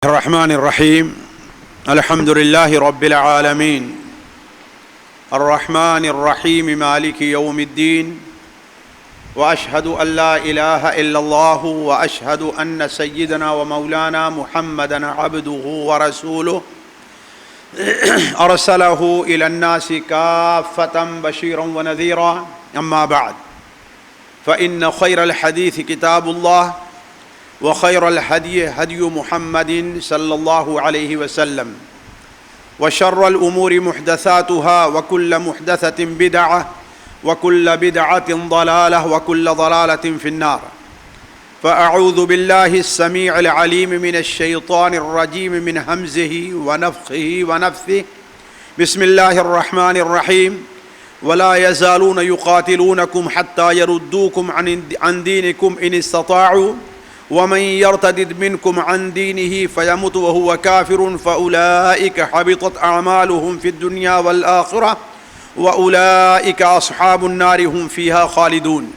الرحمن الرحيم الحمد لله رب العالمين الرحمن الرحيم مالك يوم الدين وأشهد أن لا إله إلا الله وأشهد أن سيدنا ومولانا محمدا عبده ورسوله أرسله إلى الناس كافة بشيرا ونذيرا أما بعد فإن خير الحديث كتاب الله وخير الهدي هدي محمد صلى الله عليه وسلم وشر الأمور محدثاتها وكل محدثة بدعة وكل بدعة ضلالة وكل ضلالة في النار فأعوذ بالله السميع العليم من الشيطان الرجيم من همزه ونفخه ونفثه بسم الله الرحمن الرحيم ولا يزالون يقاتلونكم حتى يردوكم عن دينكم إن استطاعوا ومن يرتد منكم عن دينه فيمت وهو كافر فأولئك حبطت أعمالهم في الدنيا والآخرة وأولئك أصحاب النار هم فيها خالدون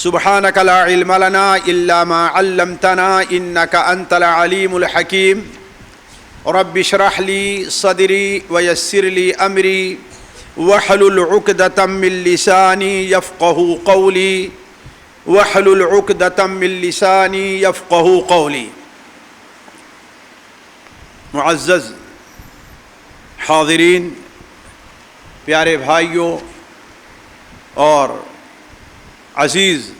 سبحانك لا علم لنا إلا ما علمتنا إنك أنت العليم الحكيم رب اشرح لي صدري ويسر لي أمري واحلل عقدة من لساني يفقه قولي وَاحْلُلْ عُقْدَةً مِّن لِّسَانِي يَفْقَهُوا قَوْلِي۔ معزز حاضرین، پیارے بھائیوں اور عزیز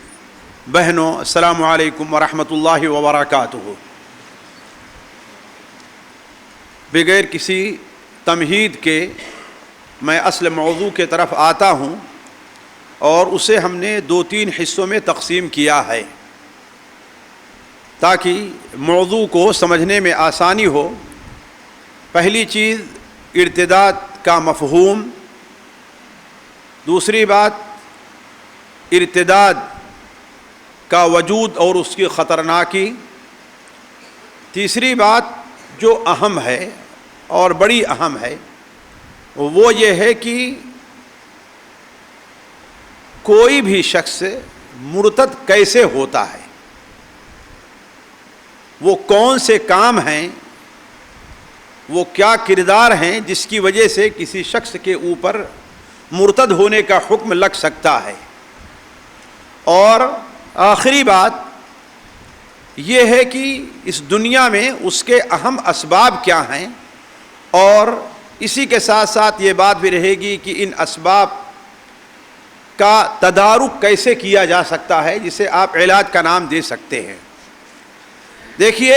بہنوں، السلام علیکم ورحمۃ اللہ وبرکاتہ۔ بغیر کسی تمہید کے میں اصل موضوع کے طرف آتا ہوں اور اسے ہم نے 2-3 حصوں میں تقسیم کیا ہے تاکہ موضوع کو سمجھنے میں آسانی ہو۔ پہلی چیز ارتداد کا مفہوم، دوسری بات ارتداد کا وجود اور اس کی خطرناکی، تیسری بات جو اہم ہے اور بڑی اہم ہے وہ یہ ہے کہ کوئی بھی شخص مرتد کیسے ہوتا ہے، وہ کون سے کام ہیں، وہ کیا کردار ہیں جس کی وجہ سے کسی شخص کے اوپر مرتد ہونے کا حکم لگ سکتا ہے، اور آخری بات یہ ہے کہ اس دنیا میں اس کے اہم اسباب کیا ہیں، اور اسی کے ساتھ ساتھ یہ بات بھی رہے گی کہ ان اسباب کا تدارک کیسے کیا جا سکتا ہے جسے آپ علاج کا نام دے سکتے ہیں۔ دیکھیے،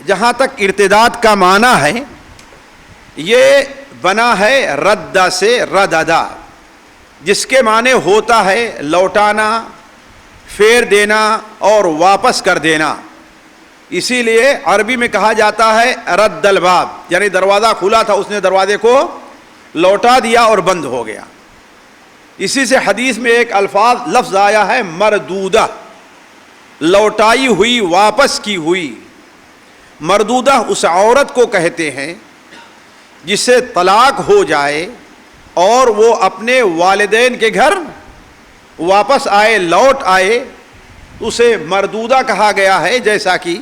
جہاں تک ارتداد کا معنی ہے، یہ بنا ہے رد سے رددا، جس کے معنی ہوتا ہے لوٹانا، پھیر دینا اور واپس کر دینا۔ اسی لیے عربی میں کہا جاتا ہے رد الباب، یعنی دروازہ کھلا تھا، اس نے دروازے کو لوٹا دیا اور بند ہو گیا۔ اسی سے حدیث میں ایک لفظ آیا ہے مردودہ، لوٹائی ہوئی، واپس کی ہوئی۔ مردودہ اس عورت کو کہتے ہیں جسے طلاق ہو جائے اور وہ اپنے والدین کے گھر واپس آئے، لوٹ آئے، اسے مردودہ کہا گیا ہے، جیسا کہ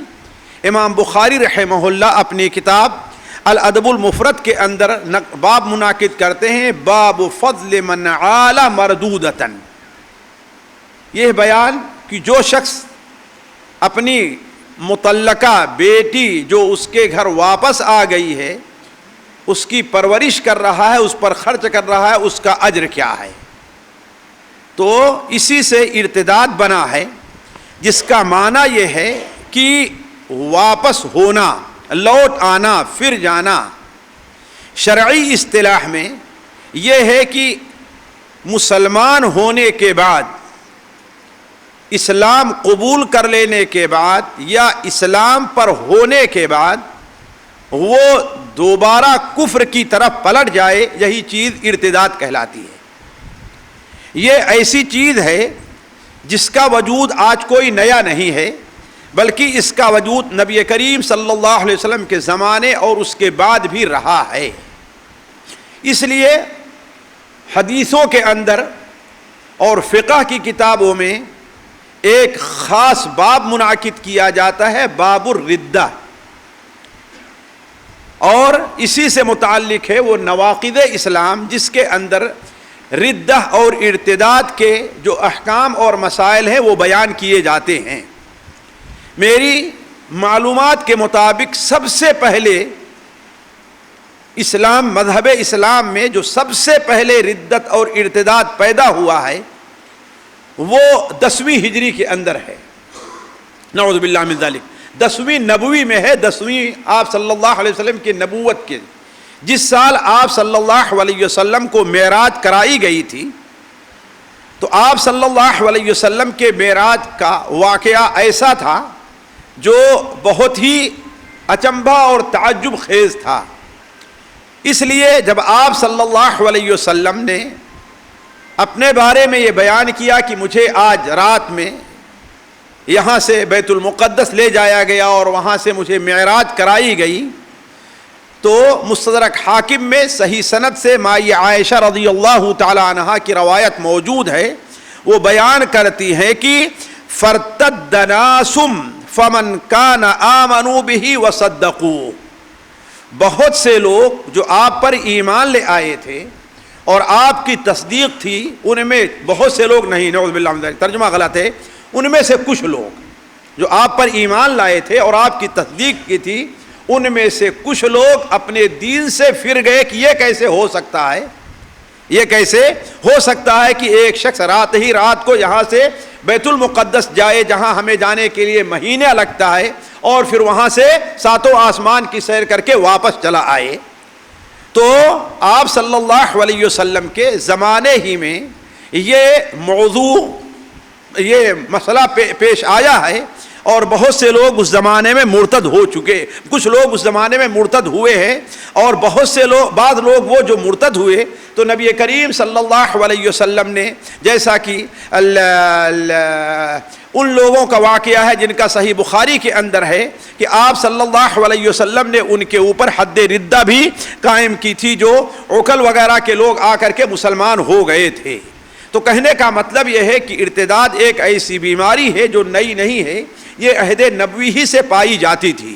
امام بخاری رحمہ اللہ اپنی کتاب الادب المفرد کے اندر باب منعقد کرتے ہیں، باب فضل من عال مردودتن۔ یہ بیان کہ جو شخص اپنی مطلقہ بیٹی جو اس کے گھر واپس آ گئی ہے، اس کی پرورش کر رہا ہے، اس پر خرچ کر رہا ہے، اس کا اجر کیا ہے۔ تو اسی سے ارتداد بنا ہے، جس کا معنی یہ ہے کہ واپس ہونا، لوٹ آنا، پھر جانا۔ شرعی اصطلاح میں یہ ہے کہ مسلمان ہونے کے بعد، اسلام قبول کر لینے کے بعد یا اسلام پر ہونے کے بعد وہ دوبارہ کفر کی طرف پلٹ جائے، یہی چیز ارتداد کہلاتی ہے۔ یہ ایسی چیز ہے جس کا وجود آج کوئی نیا نہیں ہے، بلکہ اس کا وجود نبی کریم صلی اللہ علیہ وسلم کے زمانے اور اس کے بعد بھی رہا ہے۔ اس لیے حدیثوں کے اندر اور فقہ کی کتابوں میں ایک خاص باب منعقد کیا جاتا ہے، باب الردہ، اور اسی سے متعلق ہے وہ نواقض اسلام جس کے اندر ردہ اور ارتداد کے جو احکام اور مسائل ہیں وہ بیان کیے جاتے ہیں۔ میری معلومات کے مطابق سب سے پہلے اسلام مذہب اسلام میں جو سب سے پہلے ردت اور ارتداد پیدا ہوا ہے وہ 10ویں ہجری کے اندر ہے، نعوذ باللہ من ذالک، 10ویں نبوی میں ہے، 10ویں آپ صلی اللہ علیہ وسلم کی نبوت کے جس سال آپ صلی اللہ علیہ وسلم کو معراج کرائی گئی تھی، تو آپ صلی اللہ علیہ وسلم کے معراج کا واقعہ ایسا تھا جو بہت ہی اچنبھا اور تعجب خیز تھا۔ اس لیے جب آپ صلی اللہ علیہ وسلم نے اپنے بارے میں یہ بیان کیا کہ مجھے آج رات میں یہاں سے بیت المقدس لے جایا گیا اور وہاں سے مجھے معراج کرائی گئی، تو مستدرک حاکم میں صحیح سند سے مائی عائشہ رضی اللہ تعالی عنہا کی روایت موجود ہے، وہ بیان کرتی ہے کہ فرتد ناس فمن کان آمنوا به وصدقوا، بہت سے لوگ جو آپ پر ایمان لے آئے تھے اور آپ کی تصدیق تھی، ان میں بہت سے لوگ نہیں، نعوذ باللہ من ذالک، ترجمہ غلط ہے، ان میں سے کچھ لوگ جو آپ پر ایمان لائے تھے اور آپ کی تصدیق کی تھی، ان میں سے کچھ لوگ اپنے دین سے پھر گئے کہ یہ کیسے ہو سکتا ہے، یہ کیسے ہو سکتا ہے کہ ایک شخص رات ہی رات کو یہاں سے بیت المقدس جائے جہاں ہمیں جانے کے لیے مہینے لگتا ہے اور پھر وہاں سے 7 آسمان کی سیر کر کے واپس چلا آئے۔ تو آپ صلی اللہ علیہ وسلم کے زمانے ہی میں یہ موضوع، یہ مسئلہ پیش آیا ہے اور بہت سے لوگ اس زمانے میں مرتد ہو چکے، کچھ لوگ اس زمانے میں مرتد ہوئے ہیں، اور بہت سے لوگ، بعض لوگ وہ جو مرتد ہوئے تو نبی کریم صلی اللہ علیہ وسلم نے، جیسا کہ ان لوگوں کا واقعہ ہے جن کا صحیح بخاری کے اندر ہے کہ آپ صلی اللہ علیہ وسلم نے ان کے اوپر حد ردہ بھی قائم کی تھی، جو عقل وغیرہ کے لوگ آ کر کے مسلمان ہو گئے تھے۔ تو کہنے کا مطلب یہ ہے کہ ارتداد ایک ایسی بیماری ہے جو نئی نہیں ہے، یہ عہد نبوی ہی سے پائی جاتی تھی۔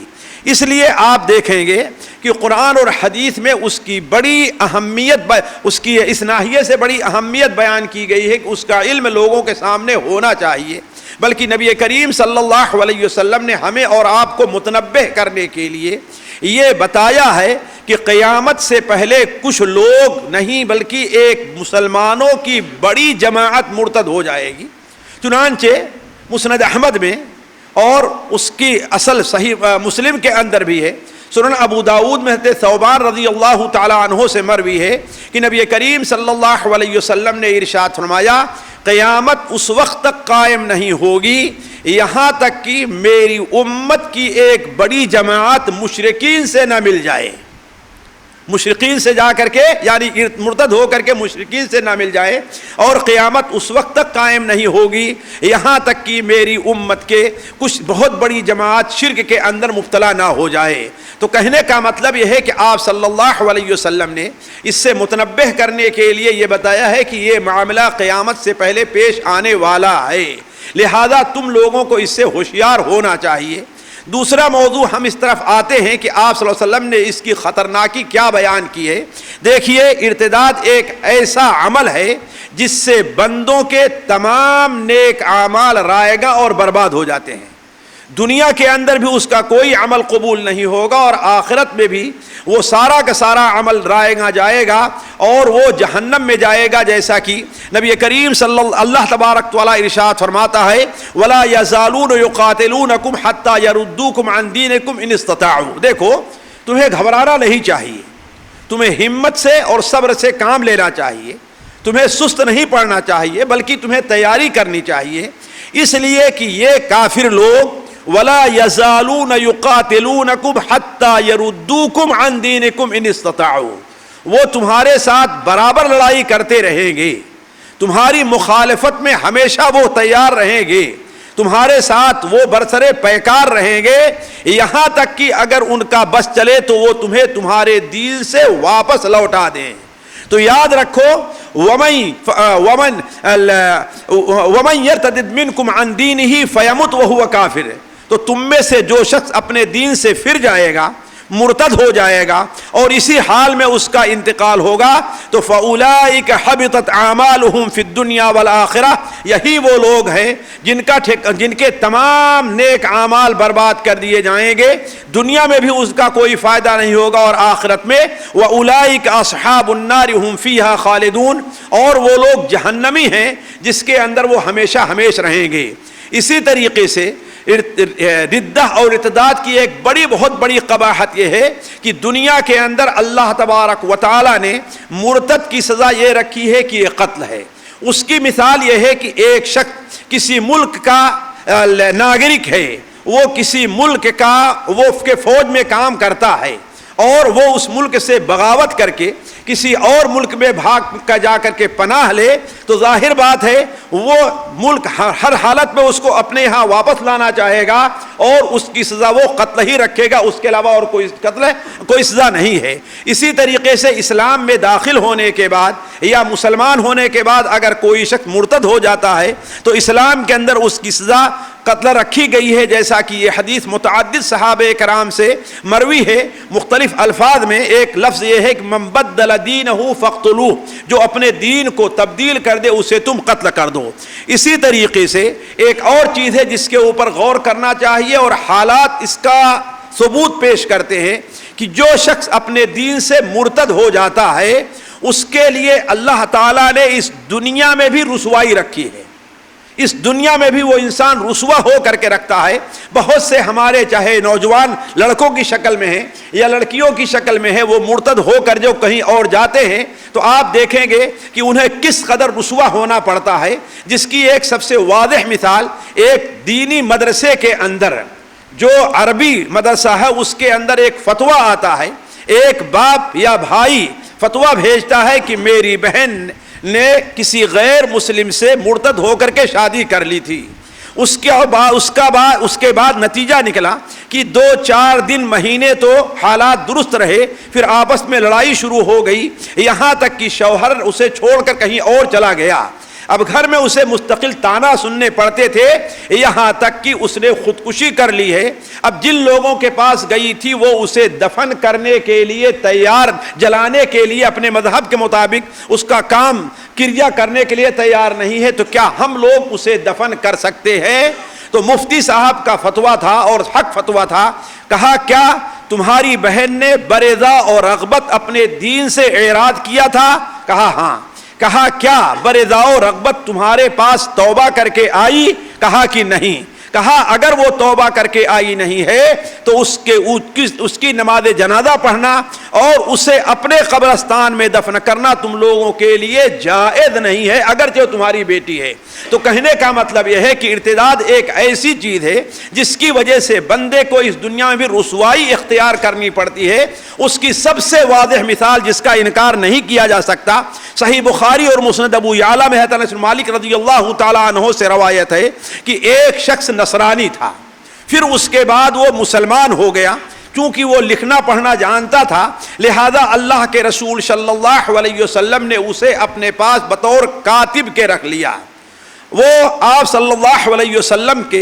اس لیے آپ دیکھیں گے کہ قرآن اور حدیث میں اس کی بڑی اہمیت، اس کی اس ناحیے سے بڑی اہمیت بیان کی گئی ہے کہ اس کا علم لوگوں کے سامنے ہونا چاہیے، بلکہ نبی کریم صلی اللہ علیہ وسلم نے ہمیں اور آپ کو متنبہ کرنے کے لیے یہ بتایا ہے کہ قیامت سے پہلے کچھ لوگ نہیں بلکہ ایک مسلمانوں کی بڑی جماعت مرتد ہو جائے گی۔ چنانچہ مسند احمد میں اور اس کی اصل صحیح مسلم کے اندر بھی ہے، سنن ابو داود میں حضرت ثوبان رضی اللہ تعالی عنہ سے مروی ہے کہ نبی کریم صلی اللہ علیہ وسلم نے ارشاد فرمایا، قیامت اس وقت تک قائم نہیں ہوگی یہاں تک کہ میری امت کی ایک بڑی جماعت مشرکین سے نہ مل جائے، مشرکین سے جا کر کے یعنی مرتد ہو کر کے مشرکین سے نہ مل جائے، اور قیامت اس وقت تک قائم نہیں ہوگی یہاں تک کہ میری امت کے کچھ بہت بڑی جماعت شرک کے اندر مبتلا نہ ہو جائے۔ تو کہنے کا مطلب یہ ہے کہ آپ صلی اللہ علیہ وسلم نے اس سے متنبہ کرنے کے لیے یہ بتایا ہے کہ یہ معاملہ قیامت سے پہلے پیش آنے والا ہے، لہذا تم لوگوں کو اس سے ہوشیار ہونا چاہیے۔ دوسرا موضوع ہم اس طرف آتے ہیں کہ آپ صلی اللہ علیہ وسلم نے اس کی خطرناکی کیا بیان کی ہے۔ دیکھیے، ارتداد ایک ایسا عمل ہے جس سے بندوں کے تمام نیک اعمال رائگاں اور برباد ہو جاتے ہیں، دنیا کے اندر بھی اس کا کوئی عمل قبول نہیں ہوگا اور آخرت میں بھی وہ سارا کا سارا عمل رائگاں جائے گا اور وہ جہنم میں جائے گا، جیسا کہ نبی کریم صلی اللہ تبارک تعالی ارشاد فرماتا ہے، وَلَا يَزَالُونَ يُقَاتِلُونَكُمْ حَتَّى يَرُدُّوكُمْ عَنْ دِينِكُمْ إِنِ اسْتَطَاعُوا۔ دیکھو، تمہیں گھبرانا نہیں چاہیے، تمہیں ہمت سے اور صبر سے کام لینا چاہیے، تمہیں سست نہیں پڑنا چاہیے بلکہ تمہیں تیاری کرنی چاہیے، اس لیے کہ یہ کافر لوگ وَلَا يَزَالُونَ يُقَاتِلُونَكُمْ حَتَّى يَرُدُّوكُمْ عَنْ دِينِكُمْ إِنِ اسْتَطَاعُوا، وہ تمہارے ساتھ برابر لڑائی کرتے رہیں گے، تمہاری مخالفت میں ہمیشہ وہ تیار رہیں گے، تمہارے ساتھ وہ برسرے پیکار رہیں گے، یہاں تک کہ اگر ان کا بس چلے تو وہ تمہیں تمہارے دین سے واپس لوٹا دیں۔ تو یاد رکھو، وَمَنْ يَرْتَدِدْ مِنْكُمْ عَنْ دِينِهِ فَيَمُتْ وَهُوَ كَافِرٌ، تو تم میں سے جو شخص اپنے دین سے پھر جائے گا مرتد ہو جائے گا اور اسی حال میں اس کا انتقال ہوگا تو فَأُولَئِكَ حَبِطَتْ أَعْمَالُهُمْ فِي الدُّنْيَا وَالْآخِرَةِ، یہی وہ لوگ ہیں جن کے تمام نیک اعمال برباد کر دیے جائیں گے، دنیا میں بھی اس کا کوئی فائدہ نہیں ہوگا اور آخرت میں وَأُولَئِكَ أَصْحَابُ النَّارِ هُمْ فِيهَا خَالِدُونَ، اور وہ لوگ جہنمی ہیں جس کے اندر وہ ہمیشہ ہمیش رہیں گے۔ اسی طریقے سے ردہ اور ارتداد کی ایک بہت بڑی قباحت یہ ہے کہ دنیا کے اندر اللہ تبارک و تعالی نے مرتد کی سزا یہ رکھی ہے کہ یہ قتل ہے۔ اس کی مثال یہ ہے کہ ایک شخص کسی ملک کا ناگرک ہے، وہ کسی ملک کا وہ کے فوج میں کام کرتا ہے اور وہ اس ملک سے بغاوت کر کے کسی اور ملک میں بھاگ کا جا کر کے پناہ لے تو ظاہر بات ہے وہ ملک ہر حالت میں اس کو اپنے یہاں واپس لانا چاہے گا اور اس کی سزا وہ قتل ہی رکھے گا، اس کے علاوہ اور کوئی سزا نہیں ہے۔ اسی طریقے سے اسلام میں داخل ہونے کے بعد یا مسلمان ہونے کے بعد اگر کوئی شخص مرتد ہو جاتا ہے تو اسلام کے اندر اس کی سزا قتل رکھی گئی ہے، جیسا کہ یہ حدیث متعدد صحابہ کرام سے مروی ہے۔ مختلف الفاظ میں ایک لفظ یہ ہے کہ من بدل دینہ فاقتلوہ، جو اپنے دین کو تبدیل کر دے اسے تم قتل کر دو۔ اسی طریقے سے ایک اور چیز ہے جس کے اوپر غور کرنا چاہیے اور حالات اس کا ثبوت پیش کرتے ہیں کہ جو شخص اپنے دین سے مرتد ہو جاتا ہے اس کے لیے اللہ تعالیٰ نے اس دنیا میں بھی رسوائی رکھی ہے، اس دنیا میں بھی وہ انسان رسوا ہو کر کے رکھتا ہے۔ بہت سے ہمارے چاہے نوجوان لڑکوں کی شکل میں ہیں یا لڑکیوں کی شکل میں ہیں، وہ مرتد ہو کر جو کہیں اور جاتے ہیں تو آپ دیکھیں گے کہ انہیں کس قدر رسوا ہونا پڑتا ہے، جس کی ایک سب سے واضح مثال ایک دینی مدرسے کے اندر جو عربی مدرسہ ہے اس کے اندر ایک فتویٰ آتا ہے، ایک باپ یا بھائی فتویٰ بھیجتا ہے کہ میری بہن نے کسی غیر مسلم سے مرتد ہو کر کے شادی کر لی تھی۔ اس کے بعد نتیجہ نکلا کہ 2-4 دن مہینے تو حالات درست رہے، پھر آپس میں لڑائی شروع ہو گئی، یہاں تک کہ شوہر اسے چھوڑ کر کہیں اور چلا گیا۔ اب گھر میں اسے مستقل طعنہ سننے پڑتے تھے، یہاں تک کہ اس نے خودکشی کر لی ہے۔ اب جن لوگوں کے پاس گئی تھی وہ اسے دفن کرنے کے لیے تیار، جلانے کے لیے اپنے مذہب کے مطابق اس کا کام کریا کرنے کے لیے تیار نہیں ہے، تو کیا ہم لوگ اسے دفن کر سکتے ہیں؟ تو مفتی صاحب کا فتویٰ تھا اور حق فتویٰ تھا، کہا کیا تمہاری بہن نے برضا اور رغبت اپنے دین سے اعراض کیا تھا؟ کہا ہاں۔ کہا کیا برضا و رغبت تمہارے پاس توبہ کر کے آئی؟ کہا کہ نہیں۔ کہا اگر وہ توبہ کر کے آئی نہیں ہے تو اس کی نماز جنازہ پڑھنا اور اسے اپنے قبرستان میں دفن کرنا تم لوگوں کے لیے جائز نہیں ہے اگرچہ تمہاری بیٹی ہے۔ تو کہنے کا مطلب یہ ہے کہ ارتداد ایک ایسی چیز ہے جس کی وجہ سے بندے کو اس دنیا میں بھی رسوائی اختیار کرنی پڑتی ہے۔ اس کی سب سے واضح مثال جس کا انکار نہیں کیا جا سکتا، صحیح بخاری اور مسند ابو یعلا میں انس بن مالک رضی اللہ تعالیٰ عنہ سے روایت ہے کہ ایک شخص نصرانی تھا، پھر اس کے بعد وہ مسلمان ہو گیا۔ چونکہ وہ لکھنا پڑھنا جانتا تھا لہذا اللہ کے رسول صلی اللہ علیہ وسلم نے اسے اپنے پاس بطور کاتب کے رکھ لیا۔ وہ آپ صلی اللہ علیہ وسلم کے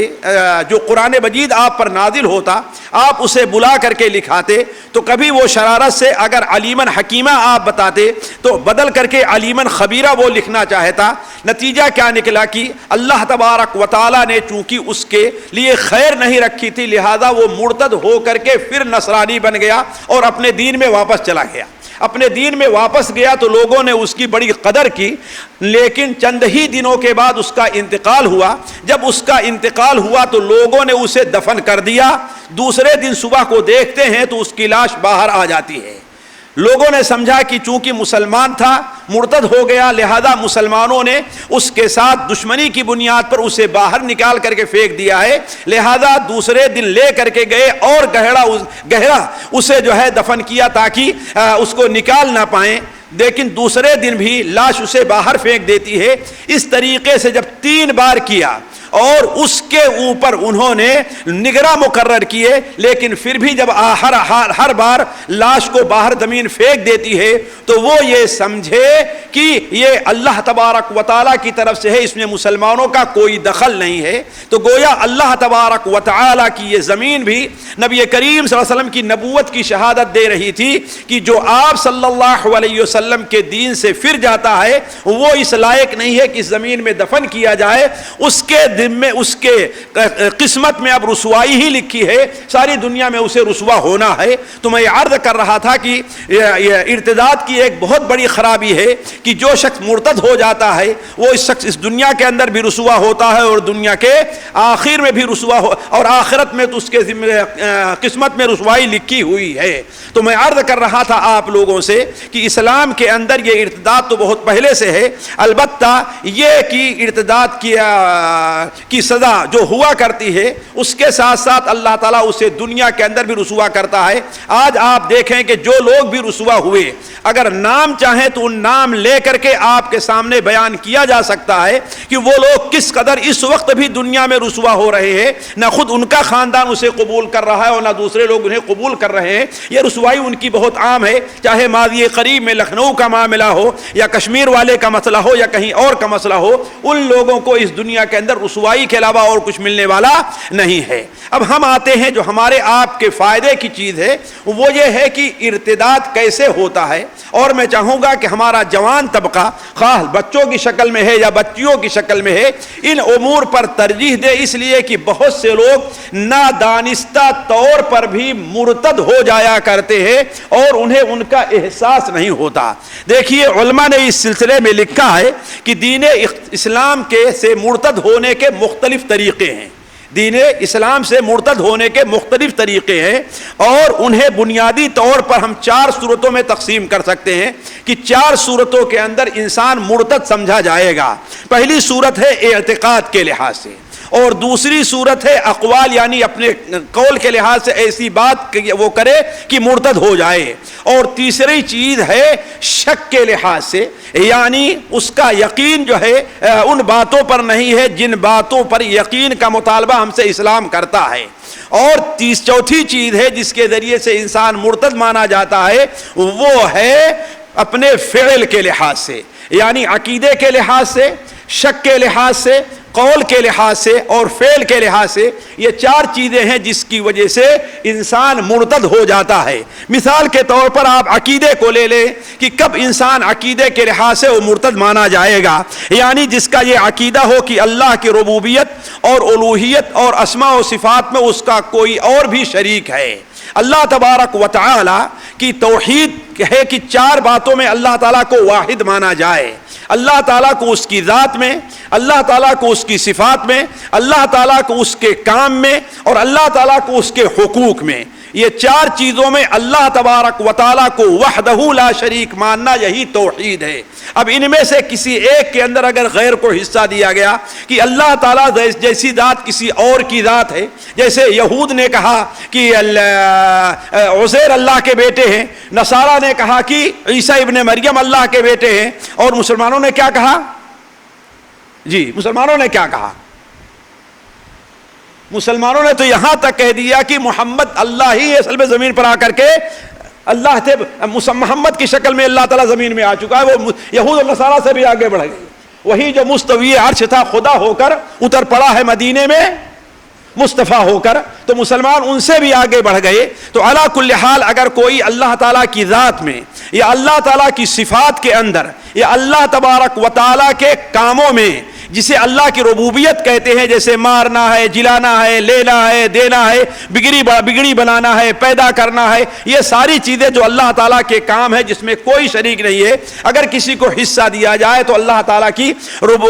جو قرآن مجید آپ پر نازل ہوتا آپ اسے بلا کر کے لکھاتے، تو کبھی وہ شرارت سے اگر علیمن حکیمہ آپ بتاتے تو بدل کر کے علیمن خبیرہ وہ لکھنا چاہتا۔ نتیجہ کیا نکلا کہ اللہ تبارک و تعالیٰ نے چونکہ اس کے لیے خیر نہیں رکھی تھی لہذا وہ مرتد ہو کر کے پھر نصرانی بن گیا اور اپنے دین میں واپس چلا گیا۔ اپنے دین میں واپس گیا تو لوگوں نے اس کی بڑی قدر کی، لیکن چند ہی دنوں کے بعد اس کا انتقال ہوا۔ جب اس کا انتقال ہوا تو لوگوں نے اسے دفن کر دیا۔ دوسرے دن صبح کو دیکھتے ہیں تو اس کی لاش باہر آ جاتی ہے۔ لوگوں نے سمجھا کہ چونکہ مسلمان تھا مرتد ہو گیا لہذا مسلمانوں نے اس کے ساتھ دشمنی کی بنیاد پر اسے باہر نکال کر کے پھینک دیا ہے، لہذا دوسرے دن لے کر کے گئے اور گہرا اسے جو ہے دفن کیا تاکہ اس کو نکال نہ پائیں، لیکن دوسرے دن بھی لاش اسے باہر پھینک دیتی ہے۔ اس طریقے سے جب 3 بار کیا اور اس کے اوپر انہوں نے نگراں مقرر کیے، لیکن پھر بھی جب ہر بار لاش کو باہر زمین پھینک دیتی ہے تو وہ یہ سمجھے کہ یہ اللہ تبارک و تعالیٰ کی طرف سے ہے، اس میں مسلمانوں کا کوئی دخل نہیں ہے۔ تو گویا اللہ تبارک و تعالیٰ کی یہ زمین بھی نبی کریم صلی اللہ علیہ وسلم کی نبوت کی شہادت دے رہی تھی کہ جو آپ صلی اللہ علیہ وسلم کے دین سے پھر جاتا ہے وہ اس لائق نہیں ہے کہ اس زمین میں دفن کیا جائے، اس کے دن میں اس کے قسمت میں اب رسوائی ہی لکھی ہے، ساری دنیا میں اسے رسوا ہونا ہے۔ تو میں یہ عرض کر رہا تھا کہ ارتداد کی ایک بہت بڑی خرابی ہے کہ جو شخص مرتد ہو جاتا ہے وہ اس شخص اس دنیا کے اندر بھی رسوا ہوتا ہے اور دنیا کے آخر میں بھی رسوا ہو، اور آخرت میں تو اس کے قسمت میں رسوائی لکھی ہوئی ہے۔ تو میں عرض کر رہا تھا آپ لوگوں سے کہ اسلام کے اندر یہ ارتداد تو بہت پہلے سے ہے، البتہ یہ کہ ارتداد کی سزا جو ہوا کرتی ہے اس کے ساتھ ساتھ اللہ تعالیٰ اسے دنیا کے اندر بھی رسوا کرتا ہے۔ آج آپ دیکھیں کہ جو لوگ بھی رسوا ہوئے، اگر نام چاہیں تو ان نام لے کر کے آپ کے سامنے بیان کیا جا سکتا ہے کہ وہ لوگ کس قدر اس وقت بھی دنیا میں رسوا ہو رہے ہیں، نہ خود ان کا خاندان اسے قبول کر رہا ہے اور نہ دوسرے لوگ انہیں قبول کر رہے ہیں۔ یہ رسوائی ان کی بہت عام ہے، چاہے ماضی قریب میں لکھنؤ کا معاملہ ہو یا کشمیر والے کا مسئلہ ہو یا کہیں اور کا مسئلہ ہو، ان لوگوں کو اس دنیا کے اندر رسوائی کے علاوہ اور کچھ ملنے والا نہیں ہے۔ اب ہم آتے ہیں جو ہمارے آپ کے فائدے کی چیز ہے، وہ یہ ہے کہ ارتداد کیسے ہوتا ہے، اور میں چاہوں گا کہ ہمارا جوان طبقہ خواہ بچوں کی شکل میں ہے یا بچیوں کی شکل میں ہے، ان امور پر ترجیح دے، اس لیے کہ بہت سے لوگ نادانستہ طور پر بھی مرتد ہو جایا کرتے ہیں اور انہیں ان کا احساس نہیں ہوتا۔ دیکھیے علماء نے اس سلسلے میں لکھا ہے کہ دین اسلام کے سے مرتد ہونے کے مختلف طریقے ہیں، دین اسلام سے مرتد ہونے کے مختلف طریقے ہیں، اور انہیں بنیادی طور پر ہم 4 صورتوں میں تقسیم کر سکتے ہیں کہ 4 صورتوں کے اندر انسان مرتد سمجھا جائے گا۔ پہلی صورت ہے اعتقاد کے لحاظ سے، اور دوسری صورت ہے اقوال، یعنی اپنے قول کے لحاظ سے ایسی بات وہ کرے کہ مرتد ہو جائے، اور تیسری چیز ہے شک کے لحاظ سے، یعنی اس کا یقین جو ہے ان باتوں پر نہیں ہے جن باتوں پر یقین کا مطالبہ ہم سے اسلام کرتا ہے، اور چوتھی چیز ہے جس کے ذریعے سے انسان مرتد مانا جاتا ہے، وہ ہے اپنے فعل کے لحاظ سے، یعنی عقیدے کے لحاظ سے، شک کے لحاظ سے، قول کے لحاظ سے اور فعل کے لحاظ سے۔ یہ 4 چیزیں ہیں جس کی وجہ سے انسان مرتد ہو جاتا ہے۔ مثال کے طور پر آپ عقیدے کو لے لیں کہ کب انسان عقیدے کے لحاظ سے وہ مرتد مانا جائے گا، یعنی جس کا یہ عقیدہ ہو کہ اللہ کی ربوبیت اور الوہیت اور اسماء و صفات میں اس کا کوئی اور بھی شریک ہے۔ اللہ تبارک و تعالی کی توحید ہے کہ 4 باتوں میں اللہ تعالیٰ کو واحد مانا جائے، اللہ تعالیٰ کو اس کی ذات میں، اللہ تعالیٰ کو اس کی صفات میں، اللہ تعالیٰ کو اس کے کام میں، اور اللہ تعالیٰ کو اس کے حقوق میں۔ یہ 4 چیزوں میں اللہ تبارک و تعالیٰ کو وحدہ لا شریک ماننا، یہی توحید ہے۔ اب ان میں سے کسی ایک کے اندر اگر غیر کو حصہ دیا گیا کہ اللہ تعالیٰ جیسی ذات کسی اور کی ذات ہے، جیسے یہود نے کہا کہ عزیر اللہ کے بیٹے ہیں، نصارہ نے کہا کہ عیسیٰ ابن مریم اللہ کے بیٹے ہیں، اور مسلمانوں نے کیا کہا؟ جی مسلمانوں نے کیا کہا؟ مسلمانوں نے تو یہاں تک کہہ دیا کہ محمد اللہ ہی اصل میں زمین پر آ کر کے اللہ تھے، محمد کی شکل میں اللہ تعالیٰ زمین میں آ چکا ہے۔ وہ یہود اور نصارہ سے بھی آگے بڑھ گئے، وہی جو مستوی عرش تھا خدا ہو کر اتر پڑا ہے مدینے میں مصطفیٰ ہو کر، تو مسلمان ان سے بھی آگے بڑھ گئے۔ تو علی کل حال اگر کوئی اللہ تعالیٰ کی ذات میں یا اللہ تعالیٰ کی صفات کے اندر یا اللہ تبارک و تعالیٰ کے کاموں میں، جسے اللہ کی ربوبیت کہتے ہیں، جیسے مارنا ہے، جلانا ہے، لینا ہے، دینا ہے، بگڑی بنانا ہے، پیدا کرنا ہے، یہ ساری چیزیں جو اللہ تعالیٰ کے کام ہے جس میں کوئی شریک نہیں ہے، اگر کسی کو حصہ دیا جائے تو اللہ تعالیٰ کی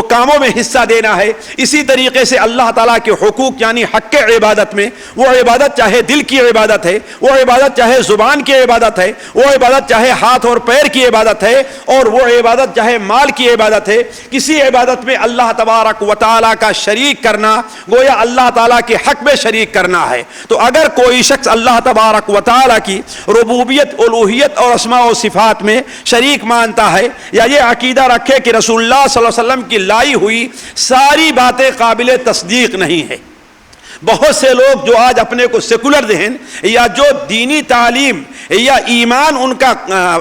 کاموں میں حصہ دینا ہے۔ اسی طریقے سے اللہ تعالیٰ کے حقوق یعنی حق عبادت میں، وہ عبادت چاہے دل کی عبادت ہے، وہ عبادت چاہے زبان کی عبادت ہے، وہ عبادت چاہے ہاتھ اور پیر کی عبادت ہے، اور وہ عبادت چاہے مال کی عبادت ہے، کسی عبادت میں اللہ تبارک و تعالیٰ کا شریک کرنا گویا اللہ تعالیٰ کے حق میں شریک کرنا ہے۔ تو اگر کوئی شخص اللہ تبارک و تعالیٰ کی ربوبیت، الوہیت اور اسماء و صفات میں شریک مانتا ہے یا یہ عقیدہ رکھے کہ رسول اللہ صلی اللہ علیہ وسلم کی لائی ہوئی ساری باتیں قابل تصدیق نہیں ہے۔ بہت سے لوگ جو آج اپنے کو سیکولر ذہن یا جو دینی تعلیم یا ایمان ان کا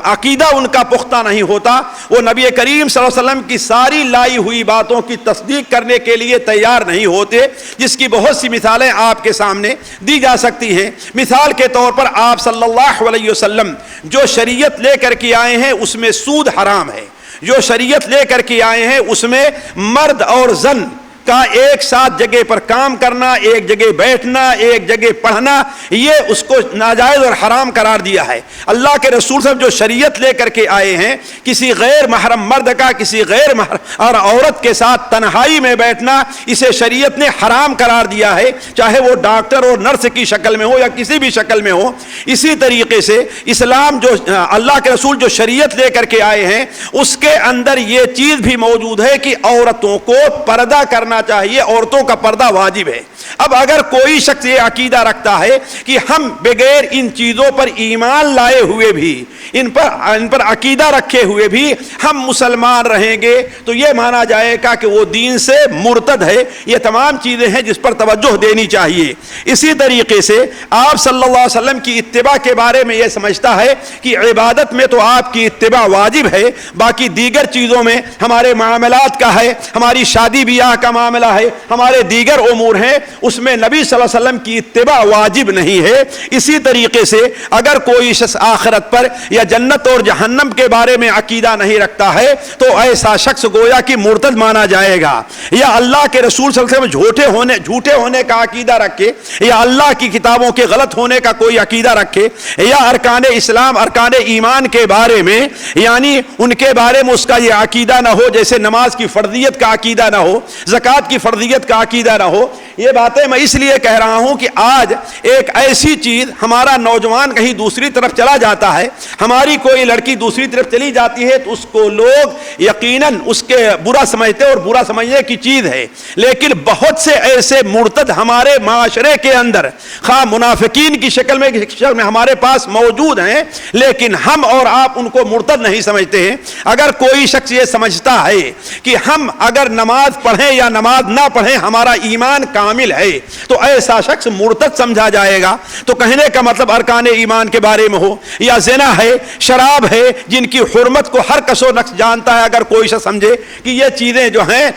عقیدہ ان کا پختہ نہیں ہوتا، وہ نبی کریم صلی اللہ علیہ وسلم کی ساری لائی ہوئی باتوں کی تصدیق کرنے کے لیے تیار نہیں ہوتے، جس کی بہت سی مثالیں آپ کے سامنے دی جا سکتی ہیں۔ مثال کے طور پر آپ صلی اللہ علیہ وسلم جو شریعت لے کر کے آئے ہیں اس میں سود حرام ہے، جو شریعت لے کر کے آئے ہیں اس میں مرد اور زن کا ایک ساتھ جگہ پر کام کرنا، ایک جگہ بیٹھنا، ایک جگہ پڑھنا، یہ اس کو ناجائز اور حرام قرار دیا ہے۔ اللہ کے رسول صاحب جو شریعت لے کر کے آئے ہیں، کسی غیر محرم مرد کا کسی غیر محرم اور عورت کے ساتھ تنہائی میں بیٹھنا، اسے شریعت نے حرام قرار دیا ہے، چاہے وہ ڈاکٹر اور نرس کی شکل میں ہو یا کسی بھی شکل میں ہو۔ اسی طریقے سے اسلام جو اللہ کے رسول جو شریعت لے کر کے آئے ہیں اس کے اندر یہ چیز بھی موجود ہے کہ عورتوں کو پردہ کرنا چاہیے، عورتوں کا پردہ واجب ہے۔ اب اگر کوئی شخص یہ عقیدہ رکھتا ہے کہ ہم بغیر ان چیزوں پر ایمان لائے ہوئے بھی، ان پر عقیدہ رکھے ہوئے بھی ہم مسلمان رہیں گے، تو یہ مانا جائے گا کہ وہ دین سے مرتد ہے۔ یہ تمام چیزیں ہیں جس پر توجہ دینی چاہیے۔ اسی طریقے سے آپ صلی اللہ علیہ وسلم کی اتباع کے بارے میں یہ سمجھتا ہے کہ عبادت میں تو آپ کی اتباع واجب ہے، باقی دیگر چیزوں میں ہمارے معاملات کا ہے، ہماری شادی بیاہ کا معاملہ ہے، ہمارے دیگر امور ہیں، اس میں نبی صلی اللہ علیہ وسلم کی اتباع واجب نہیں ہے۔ اسی طریقے سے اگر کوئی شخص آخرت پر یا جنت اور جہنم کے بارے میں عقیدہ نہیں رکھتا ہے تو ایسا شخص گویا کہ مرتد مانا جائے گا۔ یا اللہ کے رسول صلی اللہ علیہ وسلم جھوٹے ہونے کا عقیدہ رکھے، یا اللہ کی کتابوں کے غلط ہونے کا کوئی عقیدہ رکھے، یا ارکان اسلام، ارکان ایمان کے بارے میں یعنی ان کے بارے میں اس کا یہ عقیدہ نہ ہو، جیسے نماز کی فرضیت کا عقیدہ نہ ہو، زکوٰۃ کی فرضیت کا عقیدہ نہ ہو۔ یہ باتیں میں اس لیے کہہ رہا ہوں کہ آج ایک ایسی چیز، ہمارا نوجوان کہیں دوسری طرف چلا جاتا ہے، ہماری کوئی لڑکی دوسری طرف چلی جاتی ہے تو اس کو لوگ یقیناً اس کے برا سمجھتے اور برا سمجھنے کی چیز ہے، لیکن بہت سے ایسے مرتد ہمارے معاشرے کے اندر خواہ منافقین کی شکل میں ہمارے پاس موجود ہیں، لیکن ہم اور آپ ان کو مرتد نہیں سمجھتے ہیں۔ اگر کوئی شخص یہ سمجھتا ہے کہ ہم اگر نماز پڑھیں یا نماز نہ پڑھیں ہمارا ایمان کامل ہے تو ایسا شخص مرتد سمجھا جائے گا۔ تو کہنے کا مطلب ارکان ایمان کے بارے میں ہو، یا زنا ہے، شراب ہے، جن کی حرمت کو ہر کس و نقص جانتا ہے، اگر کوئی شخص سمجھے کہ یہ چیزیں جو ہیں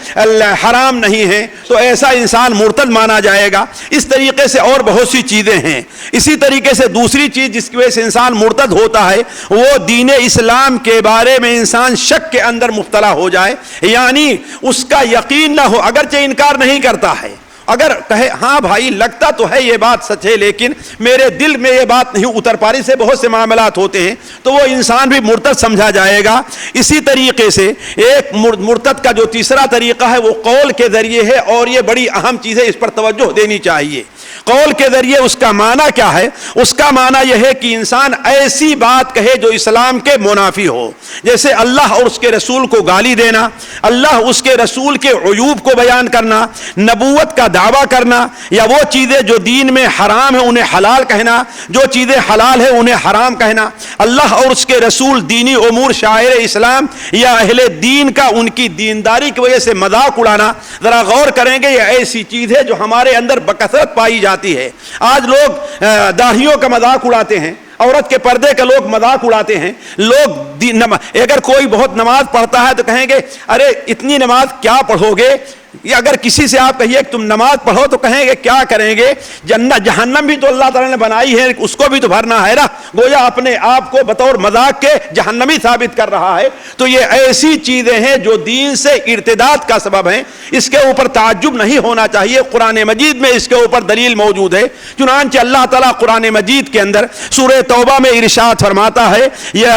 حرام نہیں ہیں تو ایسا انسان مرتد مانا جائے گا۔ اس طریقے سے اور بہت سی چیزیں ہیں۔ اسی طریقے سے دوسری چیز جس کی وجہ سے انسان مرتد ہوتا ہے وہ دین اسلام کے بارے میں انسان شک کے اندر مبتلا ہو جائے، یعنی اس کا یقین نہ ہو، اگرچہ انکار نہیں کرتا ہے، اگر کہے ہاں بھائی لگتا تو ہے یہ بات سچ ہے لیکن میرے دل میں یہ بات نہیں اتر پا رہی، سے بہت سے معاملات ہوتے ہیں، تو وہ انسان بھی مرتد سمجھا جائے گا۔ اسی طریقے سے ایک مرتد کا جو تیسرا طریقہ ہے وہ قول کے ذریعے ہے، اور یہ بڑی اہم چیز ہے، اس پر توجہ دینی چاہیے۔ قول کے ذریعے اس کا معنی کیا ہے؟ اس کا معنی یہ ہے کہ انسان ایسی بات کہے جو اسلام کے منافی ہو، جیسے اللہ اور اس کے رسول کو گالی دینا، اللہ اس کے رسول کے عیوب کو بیان کرنا، نبوت کا دعویٰ کرنا، یا وہ چیزیں جو دین میں حرام ہیں انہیں حلال کہنا، جو چیزیں حلال ہیں انہیں حرام کہنا، اللہ اور اس کے رسول، دینی امور، شاعر اسلام یا اہل دین کا ان کی دینداری کی وجہ سے مذاق اڑانا۔ ذرا غور کریں گے، یہ ایسی چیز ہے جو ہمارے اندر بکثرت پائی جاتی ہے۔ آج لوگ داڑھیوں کا مذاق اڑاتے ہیں، عورت کے پردے کا لوگ مذاق اڑاتے ہیں، لوگ اگر کوئی بہت نماز پڑھتا ہے تو کہیں گے ارے اتنی نماز کیا پڑھو گے، یا اگر کسی سے آپ کہیے کہ تم نماز پڑھو تو کہیں گے کیا کریں گے، جنت جہنم بھی تو اللہ تعالیٰ نے بنائی ہے، اس کو بھی تو بھرنا ہے نا، گویا اپنے آپ کو بطور مذاق کے جہنمی ثابت کر رہا ہے۔ تو یہ ایسی چیزیں ہیں جو دین سے ارتداد کا سبب ہیں، اس کے اوپر تعجب نہیں ہونا چاہیے۔ قرآن مجید میں اس کے اوپر دلیل موجود ہے، چنانچہ اللہ تعالیٰ قرآن مجید کے اندر سورہ توبہ میں ارشاد فرماتا ہے یا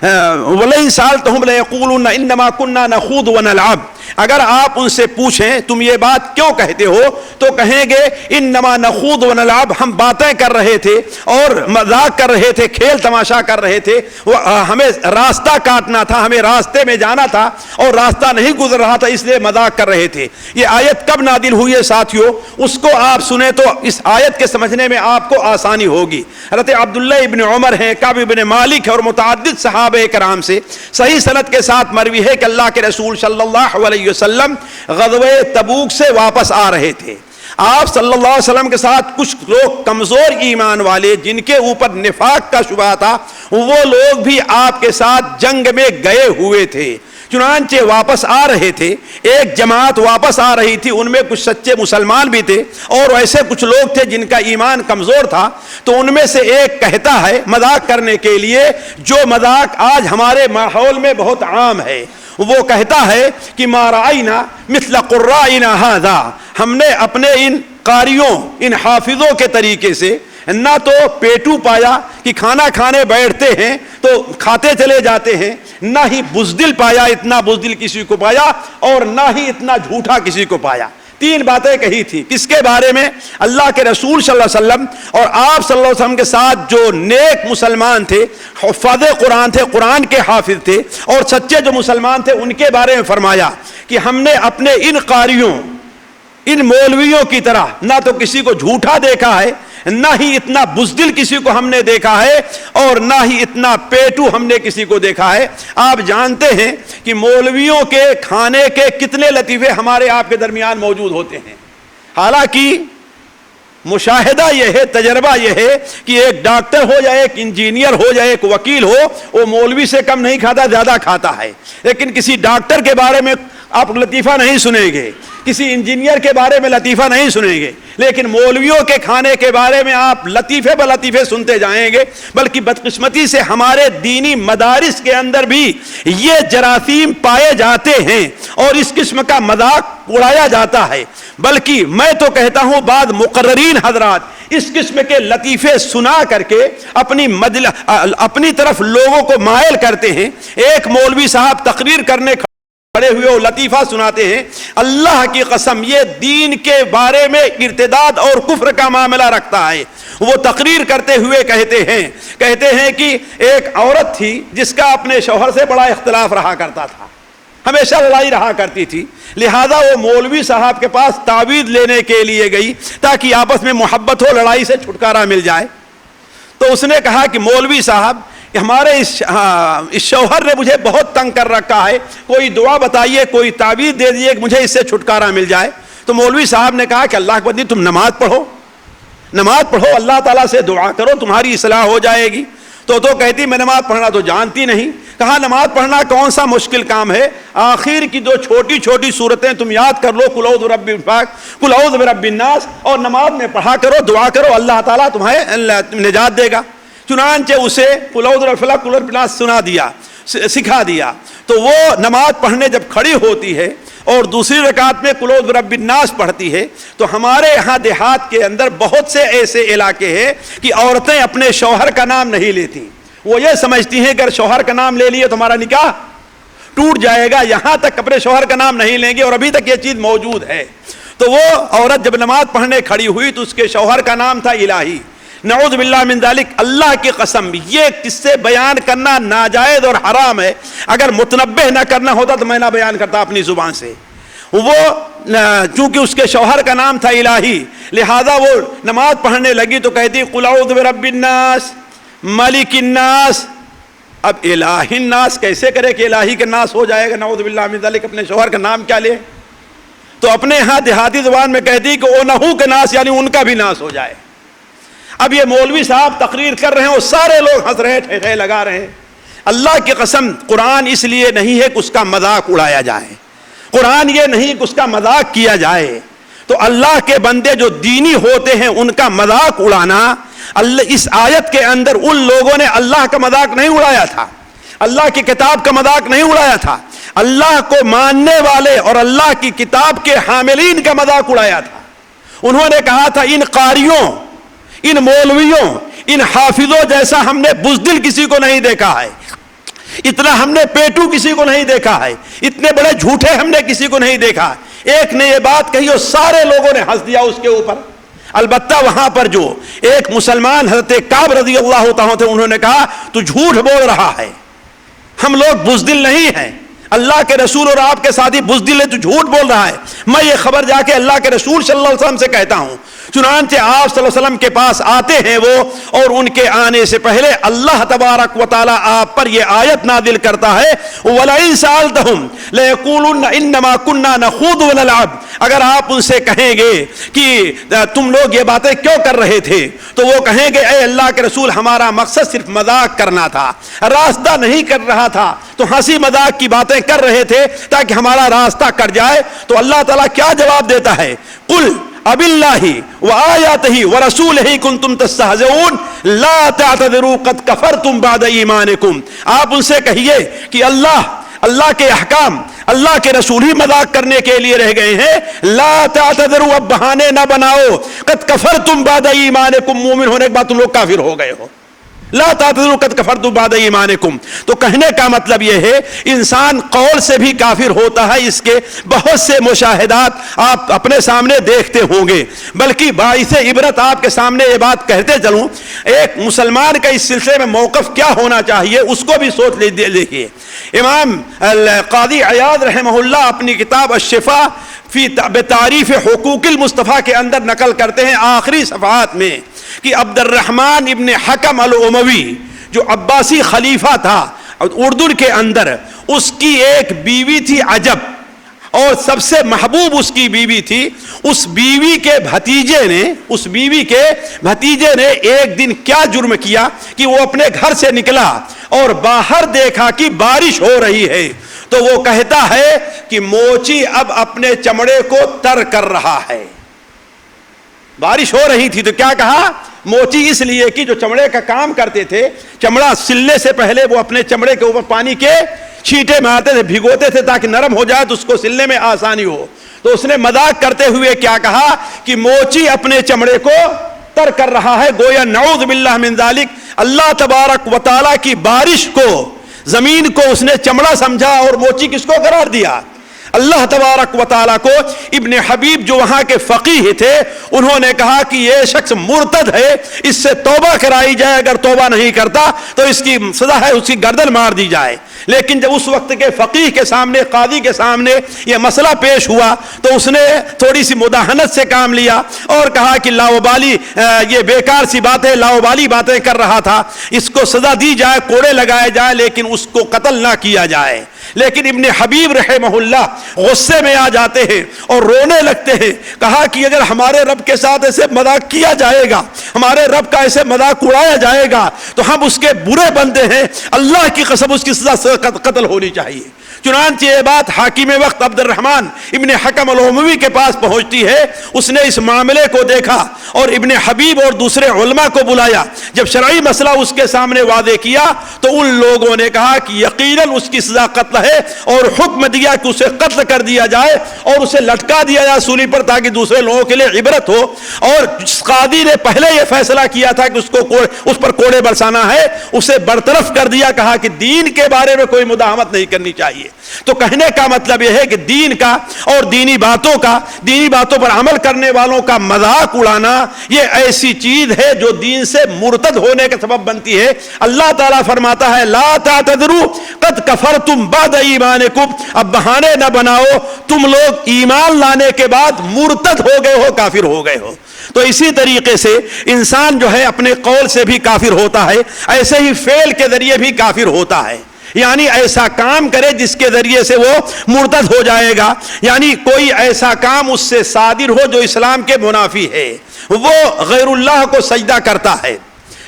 وَلَئِن سَأَلْتَهُمْ لَيَقُولُنَّ إِنَّمَا كُنَّا نَخُوضُ وَنَلْعَبُ، اگر آپ ان سے پوچھیں تم یہ بات کیوں کہتے ہو تو کہیں گے انما نخوض ونلعب، ہم باتیں کر رہے تھے اور مذاق کر رہے تھے، کھیل تماشا کر رہے تھے، ہمیں راستہ کاٹنا تھا، ہمیں راستے میں جانا تھا اور راستہ نہیں گزر رہا تھا، اس لیے مذاق کر رہے تھے۔ یہ آیت کب نازل ہوئی ہے ساتھیوں؟ اس کو آپ سنیں تو اس آیت کے سمجھنے میں آپ کو آسانی ہوگی۔ حضرت عبداللہ ابن عمر ہیں، کعب ابن مالک ہے اور متعدد صحابہ کرام سے صحیح سند کے ساتھ مروی ہے کہ اللہ کے رسول صلی اللہ علیہ وسلم غزوہ تبوک سے واپس آ رہے تھے۔ آپ صلی اللہ علیہ وسلم کے ساتھ کچھ لوگ کمزور ایمان والے جن کے اوپر نفاق کا شبہ تھا، وہ لوگ بھی آپ کے ساتھ جنگ میں گئے ہوئے تھے۔ چنانچہ واپس آ رہے تھے، ایک جماعت واپس آ رہی تھی، ان میں کچھ سچے مسلمان بھی تھے اور ایسے کچھ لوگ تھے جن کا ایمان کمزور تھا۔ تو ان میں سے ایک کہتا ہے مذاق کرنے کے لیے، جو مذاق آج ہمارے ماحول میں بہت عام ہے، وہ کہتا ہے کہ ما رأینا مثل قرائنا ھذا، ہم نے اپنے ان قاریوں، ان حافظوں کے طریقے سے نہ تو پیٹو پایا کہ کھانا کھانے بیٹھتے ہیں تو کھاتے چلے جاتے ہیں، نہ ہی بزدل پایا، اتنا بزدل کسی کو پایا، اور نہ ہی اتنا جھوٹا کسی کو پایا۔ تین باتیں کہی تھی، کس کے بارے میں؟ اللہ کے رسول صلی اللہ علیہ وسلم اور آپ صلی اللہ علیہ وسلم کے ساتھ جو نیک مسلمان تھے، حفاظ قرآن تھے، قرآن کے حافظ تھے اور سچے جو مسلمان تھے، ان کے بارے میں فرمایا کہ ہم نے اپنے ان قاریوں، ان مولویوں کی طرح نہ تو کسی کو جھوٹا دیکھا ہے، نہ ہی اتنا بزدل کسی کو ہم نے دیکھا ہے، اور نہ ہی اتنا پیٹو ہم نے کسی کو دیکھا ہے۔ آپ جانتے ہیں کہ مولویوں کے کھانے کے کتنے لطیفے ہمارے آپ کے درمیان موجود ہوتے ہیں۔ حالانکہ مشاہدہ یہ ہے، تجربہ یہ ہے کہ ایک ڈاکٹر ہو یا ایک انجینئر ہو یا ایک وکیل ہو، وہ مولوی سے کم نہیں کھاتا، زیادہ کھاتا ہے۔ لیکن کسی ڈاکٹر کے بارے میں آپ لطیفہ نہیں سنیں گے، کسی انجینئر کے بارے میں لطیفہ نہیں سنیں گے، لیکن مولویوں کے کھانے کے بارے میں آپ لطیفے بہ لطیفے سنتے جائیں گے۔ بلکہ بدقسمتی سے ہمارے دینی مدارس کے اندر بھی یہ جراثیم پائے جاتے ہیں اور اس قسم کا مذاق اڑایا جاتا ہے۔ بلکہ میں تو کہتا ہوں بعض مقررین حضرات اس قسم کے لطیفے سنا کر کے اپنی طرف لوگوں کو مائل کرتے ہیں۔ ایک مولوی صاحب تقریر کرنے کھڑے ہوئے وہ لطیفہ سناتے ہیں، اللہ کی قسم یہ دین کے بارے میں ارتداد اور کفر کا معاملہ رکھتا ہے۔ وہ تقریر کرتے ہوئے کہتے ہیں کہ ایک عورت تھی جس کا اپنے شوہر سے بڑا اختلاف رہا کرتا تھا، ہمیشہ لڑائی رہا کرتی تھی، لہذا وہ مولوی صاحب کے پاس تعویذ لینے کے لیے گئی تاکہ آپس میں محبت ہو، لڑائی سے چھٹکارا مل جائے۔ تو اس نے کہا کہ مولوی صاحب ہمارے اس شوہر نے مجھے بہت تنگ کر رکھا ہے، کوئی دعا بتائیے، کوئی تعویذ دے دیجیے کہ مجھے اس سے چھٹکارا مل جائے۔ تو مولوی صاحب نے کہا کہ اللہ کے بندی تم نماز پڑھو، اللہ تعالیٰ سے دعا کرو، تمہاری اصلاح ہو جائے گی۔ تو کہتی میں نماز پڑھنا تو جانتی نہیں۔ کہا نماز پڑھنا کون سا مشکل کام ہے، آخر کی دو چھوٹی چھوٹی صورتیں تم یاد کر لو، قل اعوذ برب الفلق، قل اعوذ برب الناس، اور نماز میں پڑھا کرو، دعا کرو، اللہ تعالیٰ تمہیں نجات دے گا۔ چنانچہ اسے قل اعوذ برب الفلق، قل اعوذ برب الناس سکھا دیا۔ تو وہ نماز پڑھنے جب کھڑی ہوتی ہے اور دوسری رکعت میں قل اعوذ برب الناس پڑھتی ہے، تو ہمارے یہاں دیہات کے اندر بہت سے ایسے علاقے ہیں کہ عورتیں اپنے شوہر کا نام نہیں لیتی، وہ یہ سمجھتی ہیں کہ اگر شوہر کا نام لے لیے تو ہمارا نکاح ٹوٹ جائے گا، یہاں تک اپنے شوہر کا نام نہیں لیں گے، اور ابھی تک یہ چیز موجود ہے۔ تو وہ عورت جب نماز پڑھنے کھڑی ہوئی تو اس کے شوہر کا نام تھا الہی، نعوذ باللہ من ذالک۔ اللہ کی قسم یہ قصے بیان کرنا ناجائز اور حرام ہے، اگر متنبہ نہ کرنا ہوتا تو میں نہ بیان کرتا اپنی زبان سے۔ وہ چونکہ اس کے شوہر کا نام تھا الہی، لہذا وہ نماز پڑھنے لگی تو کہتی قل اعوذ برب الناس ملک الناس۔ اب الہ الناس کیسے کرے کہ الہی کا ناس ہو جائے گا، نعوذ باللہ من ذالک، اپنے شوہر کا نام کیا لے؟ تو اپنے ہاں دیہاتی زبان میں کہتی کہ اونہو کا ناس، یعنی ان کا بھی ناس ہو جائے۔ اب یہ مولوی صاحب تقریر کر رہے ہیں اور سارے لوگ ہنس رہے، ٹھے لگا رہے ہیں۔ اللہ کی قسم قرآن اس لیے نہیں ہے کہ اس کا مذاق اڑایا جائے، قرآن یہ نہیں کہ اس کا مذاق کیا جائے۔ تو اللہ کے بندے جو دینی ہوتے ہیں ان کا مذاق اڑانا، اللہ اس آیت کے اندر ان لوگوں نے اللہ کا مذاق نہیں اڑایا تھا، اللہ کی کتاب کا مذاق نہیں اڑایا تھا، اللہ کو ماننے والے اور اللہ کی کتاب کے حاملین کا مذاق اڑایا تھا۔ انہوں نے کہا تھا ان قاریوں، ان مولویوں، ان حافظوں جیسا ہم نے بزدل کسی کو نہیں دیکھا ہے، اتنا ہم نے پیٹو کسی کو نہیں دیکھا ہے، اتنے بڑے جھوٹے ہم نے کسی کو نہیں دیکھا۔ ایک نے یہ بات کہی اور سارے لوگوں نے ہنس دیا اس کے اوپر۔ البتہ وہاں پر جو ایک مسلمان حضرت کعب رضی اللہ تعالیٰ تھے، انہوں نے کہا تو جھوٹ بول رہا ہے، ہم لوگ بزدل نہیں ہیں، اللہ کے رسول اور آپ کے ساتھی بزدل ہے، تو جھوٹ بول رہا ہے۔ میں یہ خبر جا کے اللہ کے رسول صلی اللہ علیہ وسلم سے کہتا ہوں۔ چنانچہ آپ صلی اللہ علیہ وسلم کے پاس آتے ہیں وہ، اور ان کے آنے سے پہلے اللہ تبارک و تعالی آپ پر یہ آیت نازل کرتا ہے، وَلَئِن سَأَلْتَهُمْ لَيَقُولُنَّ إِنَّمَا كُنَّا نَخُوضُ وَنَلْعَبُ، اگر آپ ان سے کہیں گے کہ تم لوگ یہ باتیں کیوں کر رہے تھے، تو وہ کہیں گے اے اللہ کے رسول ہمارا مقصد صرف مذاق کرنا تھا، راستہ نہیں کر رہا تھا، تو ہنسی مذاق کی باتیں کر رہے تھے تاکہ ہمارا راستہ کٹ جائے۔ تو اللہ تعالیٰ کیا جواب دیتا ہے؟ قل اب اللہ وآیاتہ ورسولہ کنتم تستہزئون لا تعتذروا قد کفرتم بعد ایمانکم، آپ ان سے کہیے کہ اللہ کے احکام، اللہ کے رسول ہی مذاق کرنے کے لیے رہ گئے ہیں، لا تعتذروا، اب بہانے نہ بناؤ، قد کفرتم بعد ایمانکم، مومن ہونے کے بعد تم لوگ کافر ہو گئے ہو، لا تعتذروا قد کفرتم بعد ایمانکم۔ تو کہنے کا مطلب یہ ہے انسان قول سے بھی کافر ہوتا ہے، اس کے بہت سے مشاہدات آپ اپنے سامنے دیکھتے ہوں گے۔ بلکہ باعث عبرت آپ کے سامنے یہ بات کہتے چلوں، ایک مسلمان کا اس سلسلے میں موقف کیا ہونا چاہیے اس کو بھی سوچ لیجیے۔ امام قاضی عیاض رحمہ اللہ اپنی کتاب الشفا فی بتعریف حقوق المصطفیٰ کے اندر نقل کرتے ہیں آخری صفحات میں کہ عبد الرحمن ابن حکم الاموی جو عباسی خلیفہ تھا اردن کے اندر، اس کی ایک بیوی تھی عجب، اور سب سے محبوب اس کی بیوی تھی۔ اس بیوی کے بھتیجے نے ایک دن کیا جرم کیا کہ وہ اپنے گھر سے نکلا اور باہر دیکھا کہ بارش ہو رہی ہے، تو وہ کہتا ہے کہ موچی اب اپنے چمڑے کو تر کر رہا ہے۔ بارش ہو رہی تھی تو کیا کہا؟ موچی اس لیے کہ جو چمڑے کا کام کرتے تھے، چمڑا سلنے سے پہلے وہ اپنے چمڑے کے اوپر پانی کے چھینٹے مارتے تھے، بھگوتے تھے تاکہ نرم ہو جائے تو اس کو سلنے میں آسانی ہو۔ تو اس نے مذاق کرتے ہوئے کیا کہا کہ موچی اپنے چمڑے کو تر کر رہا ہے، گویا نعوذ باللہ من ذالک، اللہ تبارک و تعالیٰ کی بارش کو، زمین کو اس نے چمڑا سمجھا اور موچی کس کو قرار دیا؟ اللہ تبارک و تعالیٰ کو۔ ابن حبیب جو وہاں کے فقیہ تھے انہوں نے کہا کہ یہ شخص مرتد ہے، اس سے توبہ کرائی جائے، اگر توبہ نہیں کرتا تو اس کی سزا ہے اس کی گردن مار دی جائے۔ لیکن جب اس وقت کے فقیہ کے سامنے، قاضی کے سامنے یہ مسئلہ پیش ہوا تو اس نے تھوڑی سی مداہنت سے کام لیا اور کہا کہ لاوبالی، یہ بیکار سی باتیں، لاوبالی باتیں کر رہا تھا، اس کو سزا دی جائے، کوڑے لگائے جائے، لیکن اس کو قتل نہ کیا جائے۔ لیکن ابن حبیب رحمہ اللہ غصے میں آ جاتے ہیں اور رونے لگتے ہیں، کہا کہ اگر ہمارے رب کے ساتھ ایسے مذاق کیا جائے گا، ہمارے رب کا ایسے مذاق اڑایا جائے گا تو ہم اس کے برے بندے ہیں، اللہ کی قسم اس کی سزا سے قتل ہونی چاہیے۔ چنانچہ یہ بات حاکم وقت عبد الرحمن ابن حکم الاموی کے پاس پہنچتی ہے، اس نے اس معاملے کو دیکھا اور ابن حبیب اور دوسرے علماء کو بلایا۔ جب شرعی مسئلہ اس کے سامنے واضح کیا تو ان لوگوں نے کہا کہ یقیناً اس کی سزا قتل ہے، اور حکم دیا کہ اسے قتل کر دیا جائے اور اسے لٹکا دیا جائے سولی پر تاکہ دوسرے لوگوں کے لیے عبرت ہو۔ اور قاضی نے پہلے یہ فیصلہ کیا تھا کہ اس پر کوڑے برسانا ہے، اسے برطرف کر دیا، کہا کہ دین کے بارے میں کوئی مداہمت نہیں کرنی چاہیے۔ تو کہنے کا مطلب یہ ہے کہ دین کا اور دینی باتوں پر عمل کرنے والوں کا مذاق اڑانا یہ ایسی چیز ہے جو دین سے مرتد ہونے کا سبب بنتی ہے۔ اللہ تعالیٰ فرماتا ہے لا تعتذروا قد کفرتم بعد ایمانکم، اب بہانے نہ بناؤ، تم لوگ ایمان لانے کے بعد مرتد ہو گئے ہو، کافر ہو گئے ہو۔ تو اسی طریقے سے انسان جو ہے اپنے قول سے بھی کافر ہوتا ہے، ایسے ہی فعل کے ذریعے بھی کافر ہوتا ہے، یعنی ایسا کام کرے جس کے ذریعے سے وہ مرتد ہو جائے گا، یعنی کوئی ایسا کام اس سے صادر ہو جو اسلام کے منافی ہے، وہ غیر اللہ کو سجدہ کرتا ہے،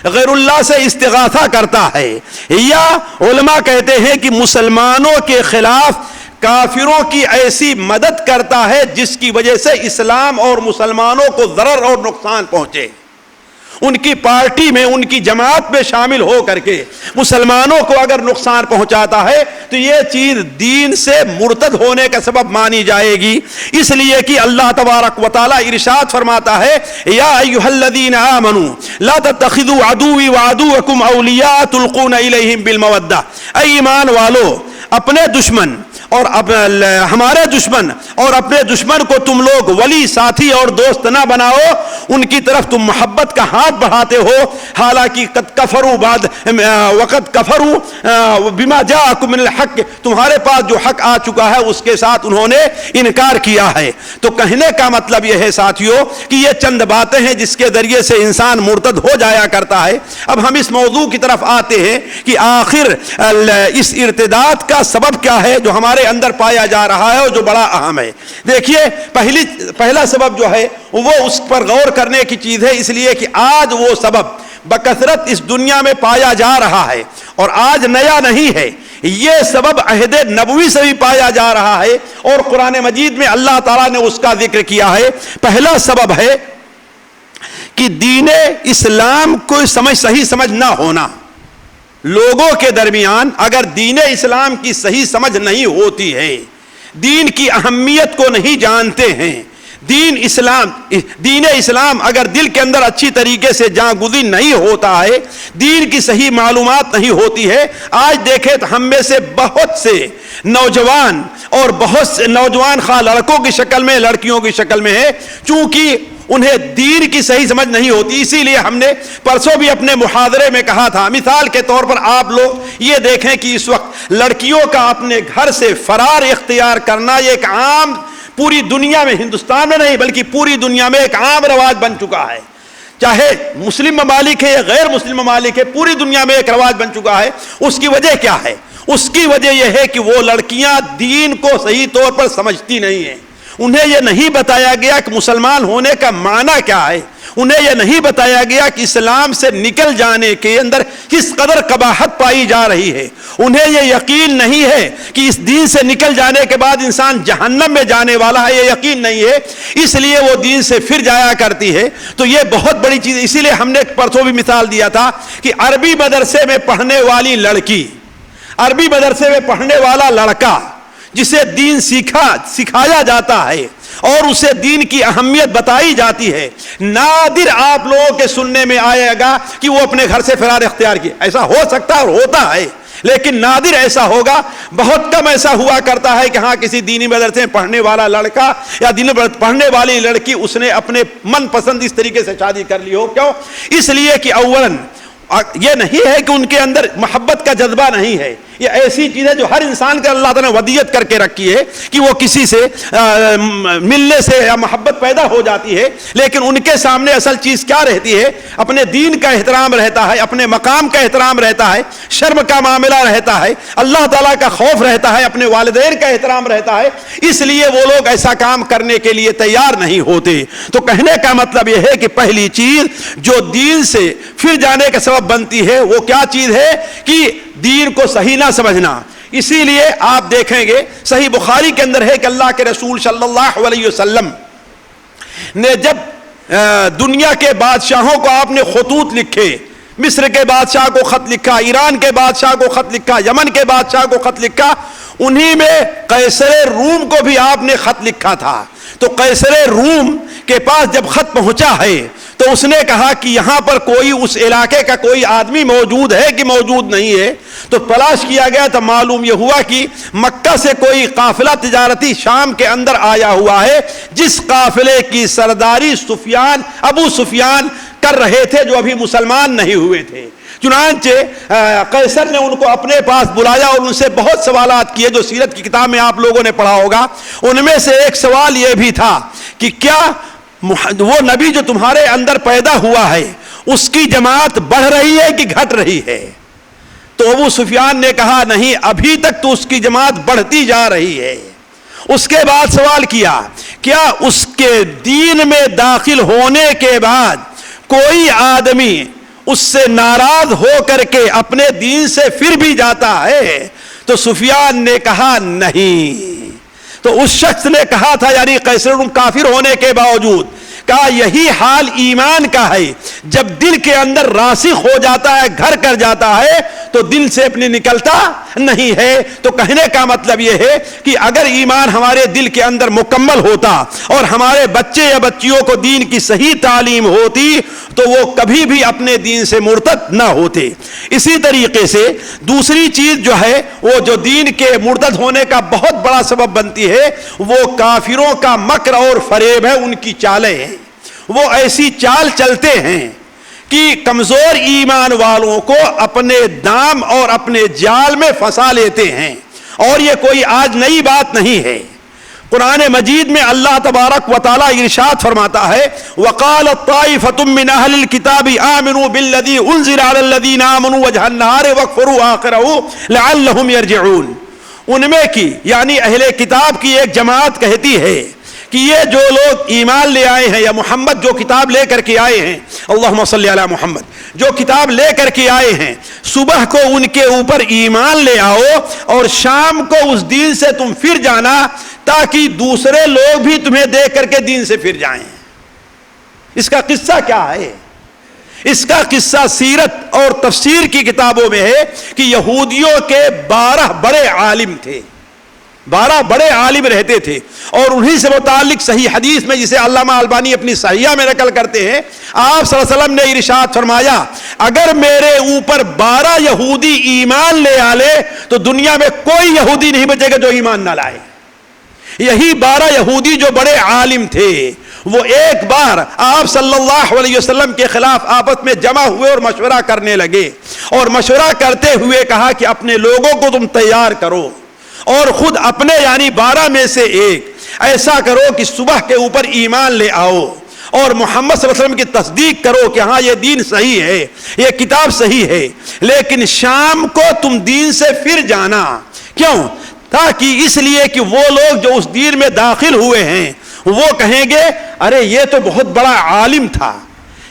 غیر اللہ سے استغاثہ کرتا ہے، یا علماء کہتے ہیں کہ مسلمانوں کے خلاف کافروں کی ایسی مدد کرتا ہے جس کی وجہ سے اسلام اور مسلمانوں کو ضرر اور نقصان پہنچے، ان کی پارٹی میں، ان کی جماعت میں شامل ہو کر کے مسلمانوں کو اگر نقصان پہنچاتا ہے تو یہ چیز دین سے مرتد ہونے کا سبب مانی جائے گی۔ اس لیے کہ اللہ تبارک و تعالی ارشاد فرماتا ہے یا ایھا الذین آمنوا لا تتخذوا عدوی وعدوکم اولیاء تلقون الیہم بالمودہ، اے ایمان والو اپنے دشمن اور ہمارے دشمن اور اپنے دشمن کو تم لوگ ولی، ساتھی اور دوست نہ بناؤ، ان کی طرف تم محبت کا ہاتھ بڑھاتے ہو، حالانکہ قد کفروا بعد وقد کفروا بما جاءکم من الحق، تمہارے پاس جو حق آ چکا ہے اس کے ساتھ انہوں نے انکار کیا ہے۔ تو کہنے کا مطلب یہ ہے ساتھیوں کہ یہ چند باتیں ہیں جس کے ذریعے سے انسان مرتد ہو جایا کرتا ہے۔ اب ہم اس موضوع کی طرف آتے ہیں کہ آخر اس ارتداد کا سبب کیا ہے جو ہمارے اندر پایا جا رہا ہے اور جو بڑا اہم ہے۔ دیکھیے پہلا سبب جو ہے وہ اس پر غور کرنے کی چیز ہے، اس لیے کہ آج وہ سبب بکثرت اس دنیا میں پایا جا رہا ہے اور آج نیا نہیں ہے، یہ سبب عہد نبوی سے بھی پایا جا رہا ہے اور قرآن مجید میں اللہ تعالیٰ نے اس کا ذکر کیا ہے۔ پہلا سبب ہے کہ دین اسلام کو صحیح سمجھ نہ ہونا۔ لوگوں کے درمیان اگر دین اسلام کی صحیح سمجھ نہیں ہوتی ہے، دین کی اہمیت کو نہیں جانتے ہیں، دین اسلام اگر دل کے اندر اچھی طریقے سے جاں گزین نہیں ہوتا ہے، دین کی صحیح معلومات نہیں ہوتی ہے۔ آج دیکھیں تو ہم میں سے بہت سے نوجوان اور بہت سے نوجوان خواہ لڑکوں کی شکل میں لڑکیوں کی شکل میں ہے، چونکہ انہیں دین کی صحیح سمجھ نہیں ہوتی۔ اسی لیے ہم نے پرسوں بھی اپنے محاضرے میں کہا تھا، مثال کے طور پر آپ لوگ یہ دیکھیں کہ اس وقت لڑکیوں کا اپنے گھر سے فرار اختیار کرنا یہ ایک عام، پوری دنیا میں، ہندوستان میں نہیں بلکہ پوری دنیا میں ایک عام رواج بن چکا ہے، چاہے مسلم ممالک ہے یا غیر مسلم ممالک ہے، پوری دنیا میں ایک رواج بن چکا ہے۔ اس کی وجہ کیا ہے؟ اس کی وجہ یہ ہے کہ وہ لڑکیاں دین کو صحیح طور پر سمجھتی نہیں ہیں، انہیں یہ نہیں بتایا گیا کہ مسلمان ہونے کا معنی کیا ہے، انہیں یہ نہیں بتایا گیا کہ اسلام سے نکل جانے کے اندر کس قدر قباحت پائی جا رہی ہے، انہیں یہ یقین نہیں ہے کہ اس دین سے نکل جانے کے بعد انسان جہنم میں جانے والا ہے، یہ یقین نہیں ہے، اس لیے وہ دین سے پھر جایا کرتی ہے۔ تو یہ بہت بڑی چیز، اسی لیے ہم نے پرسوں بھی مثال دیا تھا کہ عربی مدرسے میں پڑھنے والی لڑکی، عربی مدرسے میں پڑھنے والا لڑکا جسے دین سکھایا جاتا ہے اور اسے دین کی اہمیت بتائی جاتی ہے، نادر آپ لوگوں کے سننے میں آئے گا کہ وہ اپنے گھر سے فرار اختیار کیے۔ ایسا ہو سکتا ہے اور ہوتا ہے، لیکن نادر ایسا ہوگا، بہت کم ایسا ہوا کرتا ہے کہ ہاں کسی دینی مدرسے میں پڑھنے والا لڑکا یا دینی پڑھنے والی لڑکی اس نے اپنے من پسند اس طریقے سے شادی کر لی ہو۔ کیوں؟ اس لیے کہ اولاً یہ نہیں ہے کہ ان کے اندر محبت کا جذبہ نہیں ہے، یہ ایسی چیز ہے جو ہر انسان کا اللہ تعالیٰ نے ودیت کر کے رکھی ہے کہ وہ کسی سے ملنے سے یا محبت پیدا ہو جاتی ہے، لیکن ان کے سامنے اصل چیز کیا رہتی ہے؟ اپنے دین کا احترام رہتا ہے، اپنے مقام کا احترام رہتا ہے، شرم کا معاملہ رہتا ہے، اللہ تعالیٰ کا خوف رہتا ہے، اپنے والدین کا احترام رہتا ہے، اس لیے وہ لوگ ایسا کام کرنے کے لیے تیار نہیں ہوتے۔ تو کہنے کا مطلب یہ ہے کہ پہلی چیز جو دین سے پھر جانے کا سبب بنتی ہے وہ کیا چیز ہے کہ دین کو صحیح نہ سمجھنا۔ اسی لیے آپ دیکھیں گے صحیح بخاری کے اندر ہے کہ اللہ کے رسول صلی اللہ علیہ وسلم نے جب دنیا کے بادشاہوں کو آپ نے خطوط لکھے، مصر کے بادشاہ کو خط لکھا، ایران کے بادشاہ کو خط لکھا، یمن کے بادشاہ کو خط لکھا، انہی میں قیصر روم کو بھی آپ نے خط لکھا تھا۔ تو قیصر روم کے پاس جب خط پہنچا ہے تو اس نے کہا کہ یہاں پر کوئی اس علاقے کا کوئی آدمی موجود ہے کہ موجود نہیں ہے، تو تلاش کیا گیا تو معلوم یہ ہوا کہ مکہ سے کوئی قافلہ تجارتی شام کے اندر آیا ہوا ہے، جس قافلے کی سرداری ابو سفیان کر رہے تھے جو ابھی مسلمان نہیں ہوئے تھے۔ چنانچہ قیصر نے ان کو اپنے پاس بلایا اور ان سے بہت سوالات کیے جو سیرت کی کتاب میں آپ لوگوں نے پڑھا ہوگا۔ ان میں سے ایک سوال یہ بھی تھا کہ کیا وہ نبی جو تمہارے اندر پیدا ہوا ہے اس کی جماعت بڑھ رہی ہے کہ گھٹ رہی ہے؟ تو ابو سفیان نے کہا نہیں، ابھی تک تو اس کی جماعت بڑھتی جا رہی ہے۔ اس کے بعد سوال کیا کیا اس کے دین میں داخل ہونے کے بعد کوئی آدمی اس سے ناراض ہو کر کے اپنے دین سے پھر بھی جاتا ہے؟ تو سفیان نے کہا نہیں۔ تو اس شخص نے کہا تھا، یعنی قیصر کافر ہونے کے باوجود کا یہی حال ایمان کا ہے. جب دل کے اندر راسخ ہو جاتا ہے, گھر کر جاتا ہے, تو دل سے اپنے نکلتا نہیں ہے. تو کہنے کا مطلب یہ ہے کہ اگر ایمان ہمارے دل کے اندر مکمل ہوتا اور ہمارے بچے یا بچیوں کو دین کی صحیح تعلیم ہوتی تو وہ کبھی بھی اپنے دین سے مرتد نہ ہوتے. اسی طریقے سے دوسری چیز جو ہے, وہ جو دین کے مرتد ہونے کا بہت بڑا سبب بنتی ہے, وہ کافروں کا مکر اور فریب ہے. ان کی چالیں ہیں, وہ ایسی چال چلتے ہیں کہ کمزور ایمان والوں کو اپنے دام اور اپنے جال میں پھنسا لیتے ہیں. اور یہ کوئی آج نئی بات نہیں ہے. قرآن مجید میں اللہ تبارک و تعالی ارشاد فرماتا ہے, وَقَالَتْ طَائِفَةٌ مِّنْ أَهْلِ الْكِتَابِ آمِنُوا بِالَّذِي أُنزِلَ عَلَى الَّذِينَ آمَنُوا وَجْهَ النَّهَارِ وَاكْفُرُوا آخِرَهُ لَعَلَّهُمْ يَرْجِعُونَ. ان میں کی یعنی اہل کتاب کی ایک جماعت کہتی ہے کہ یہ جو لوگ ایمان لے آئے ہیں, یا محمد جو کتاب لے کر کے آئے ہیں, اللہم صلی علی محمد, جو کتاب لے کر کے آئے ہیں, صبح کو ان کے اوپر ایمان لے آؤ اور شام کو اس دین سے تم پھر جانا تاکہ دوسرے لوگ بھی تمہیں دیکھ کر کے دین سے پھر جائیں. اس کا قصہ کیا ہے؟ اس کا قصہ سیرت اور تفسیر کی کتابوں میں ہے کہ یہودیوں کے 12 بڑے عالم تھے, 12 بڑے عالم رہتے تھے, اور انہی سے متعلق صحیح حدیث میں, جسے علامہ البانی اپنی صحیحہ میں نقل کرتے ہیں, آپ صلی اللہ علیہ وسلم نے ارشاد فرمایا, اگر میرے اوپر 12 یہودی ایمان لے آلے تو دنیا میں کوئی یہودی نہیں بچے گا جو ایمان نہ لائے. یہی 12 یہودی جو بڑے عالم تھے, وہ ایک بار آپ صلی اللہ علیہ وسلم کے خلاف آپس میں جمع ہوئے اور مشورہ کرنے لگے, اور مشورہ کرتے ہوئے کہا کہ اپنے لوگوں کو تم تیار کرو اور خود اپنے یعنی 12 میں سے ایک ایسا کرو کہ صبح کے اوپر ایمان لے آؤ اور محمد صلی اللہ علیہ وسلم کی تصدیق کرو کہ ہاں یہ دین صحیح ہے, یہ کتاب صحیح ہے, لیکن شام کو تم دین سے پھر جانا. کیوں؟ تاکہ اس لیے کہ وہ لوگ جو اس دین میں داخل ہوئے ہیں وہ کہیں گے, ارے یہ تو بہت بڑا عالم تھا,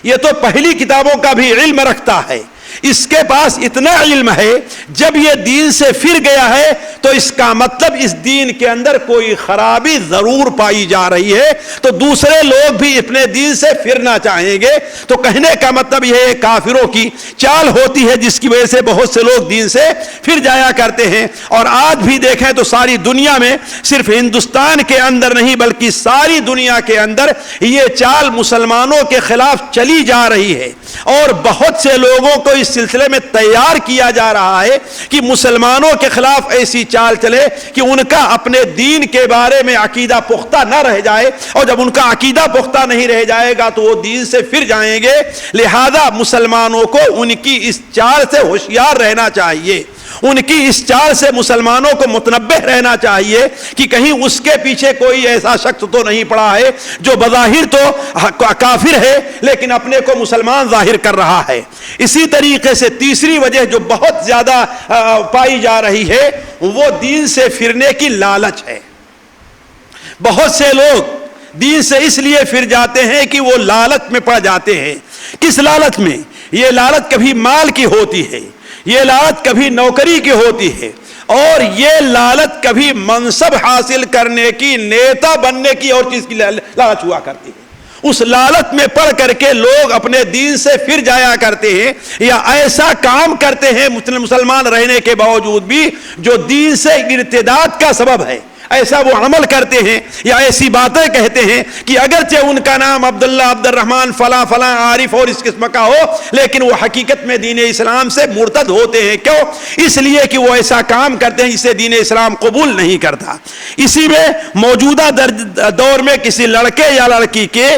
یہ تو پہلی کتابوں کا بھی علم رکھتا ہے, اس کے پاس اتنا علم ہے, جب یہ دین سے پھر گیا ہے تو اس کا مطلب اس دین کے اندر کوئی خرابی ضرور پائی جا رہی ہے, تو دوسرے لوگ بھی اپنے دین سے پھرنا چاہیں گے. تو کہنے کا مطلب یہ ہے کافروں کی چال ہوتی ہے جس کی وجہ سے بہت سے لوگ دین سے پھر جایا کرتے ہیں. اور آج بھی دیکھیں تو ساری دنیا میں, صرف ہندوستان کے اندر نہیں بلکہ ساری دنیا کے اندر یہ چال مسلمانوں کے خلاف چلی جا رہی ہے, اور بہت سے لوگوں کو اس سلسلے میں تیار کیا جا رہا ہے کہ مسلمانوں کے خلاف ایسی چال چلے کہ ان کا اپنے دین کے بارے میں عقیدہ پختہ نہ رہ جائے, اور جب ان کا عقیدہ پختہ نہیں رہ جائے گا تو وہ دین سے پھر جائیں گے. لہذا مسلمانوں کو ان کی اس چال سے ہوشیار رہنا چاہیے, ان کی اس چال سے مسلمانوں کو متنبہ رہنا چاہیے کہ کہیں اس کے پیچھے کوئی ایسا شخص تو نہیں پڑا ہے جو بظاہر تو کافر ہے لیکن اپنے کو مسلمان ظاہر کر رہا ہے. اسی طریقے سے تیسری وجہ جو بہت زیادہ پائی جا رہی ہے وہ دین سے پھرنے کی لالچ ہے. بہت سے لوگ دین سے اس لیے پھر جاتے ہیں کہ وہ لالچ میں پڑ جاتے ہیں. کس لالچ میں؟ یہ لالچ کبھی مال کی ہوتی ہے, یہ لالچ کبھی نوکری کی ہوتی ہے, اور یہ لالچ کبھی منصب حاصل کرنے کی, نیتا بننے کی اور چیز کی لالچ ہوا کرتی ہے. اس لالچ میں پڑ کر کے لوگ اپنے دین سے پھر جایا کرتے ہیں, یا ایسا کام کرتے ہیں مسلمان رہنے کے باوجود بھی جو دین سے ارتداد کا سبب ہے. ایسا وہ عمل کرتے ہیں یا ایسی باتیں کہتے ہیں کہ اگرچہ ان کا نام عبداللہ, عبد الرحمن, فلاں فلاں, عارف اور اس قسم کا ہو, لیکن وہ حقیقت میں دین اسلام سے مرتد ہوتے ہیں. کیوں؟ اس لیے کہ وہ ایسا کام کرتے ہیں جسے دین اسلام قبول نہیں کرتا. اسی میں موجودہ دور میں کسی لڑکے یا لڑکی کے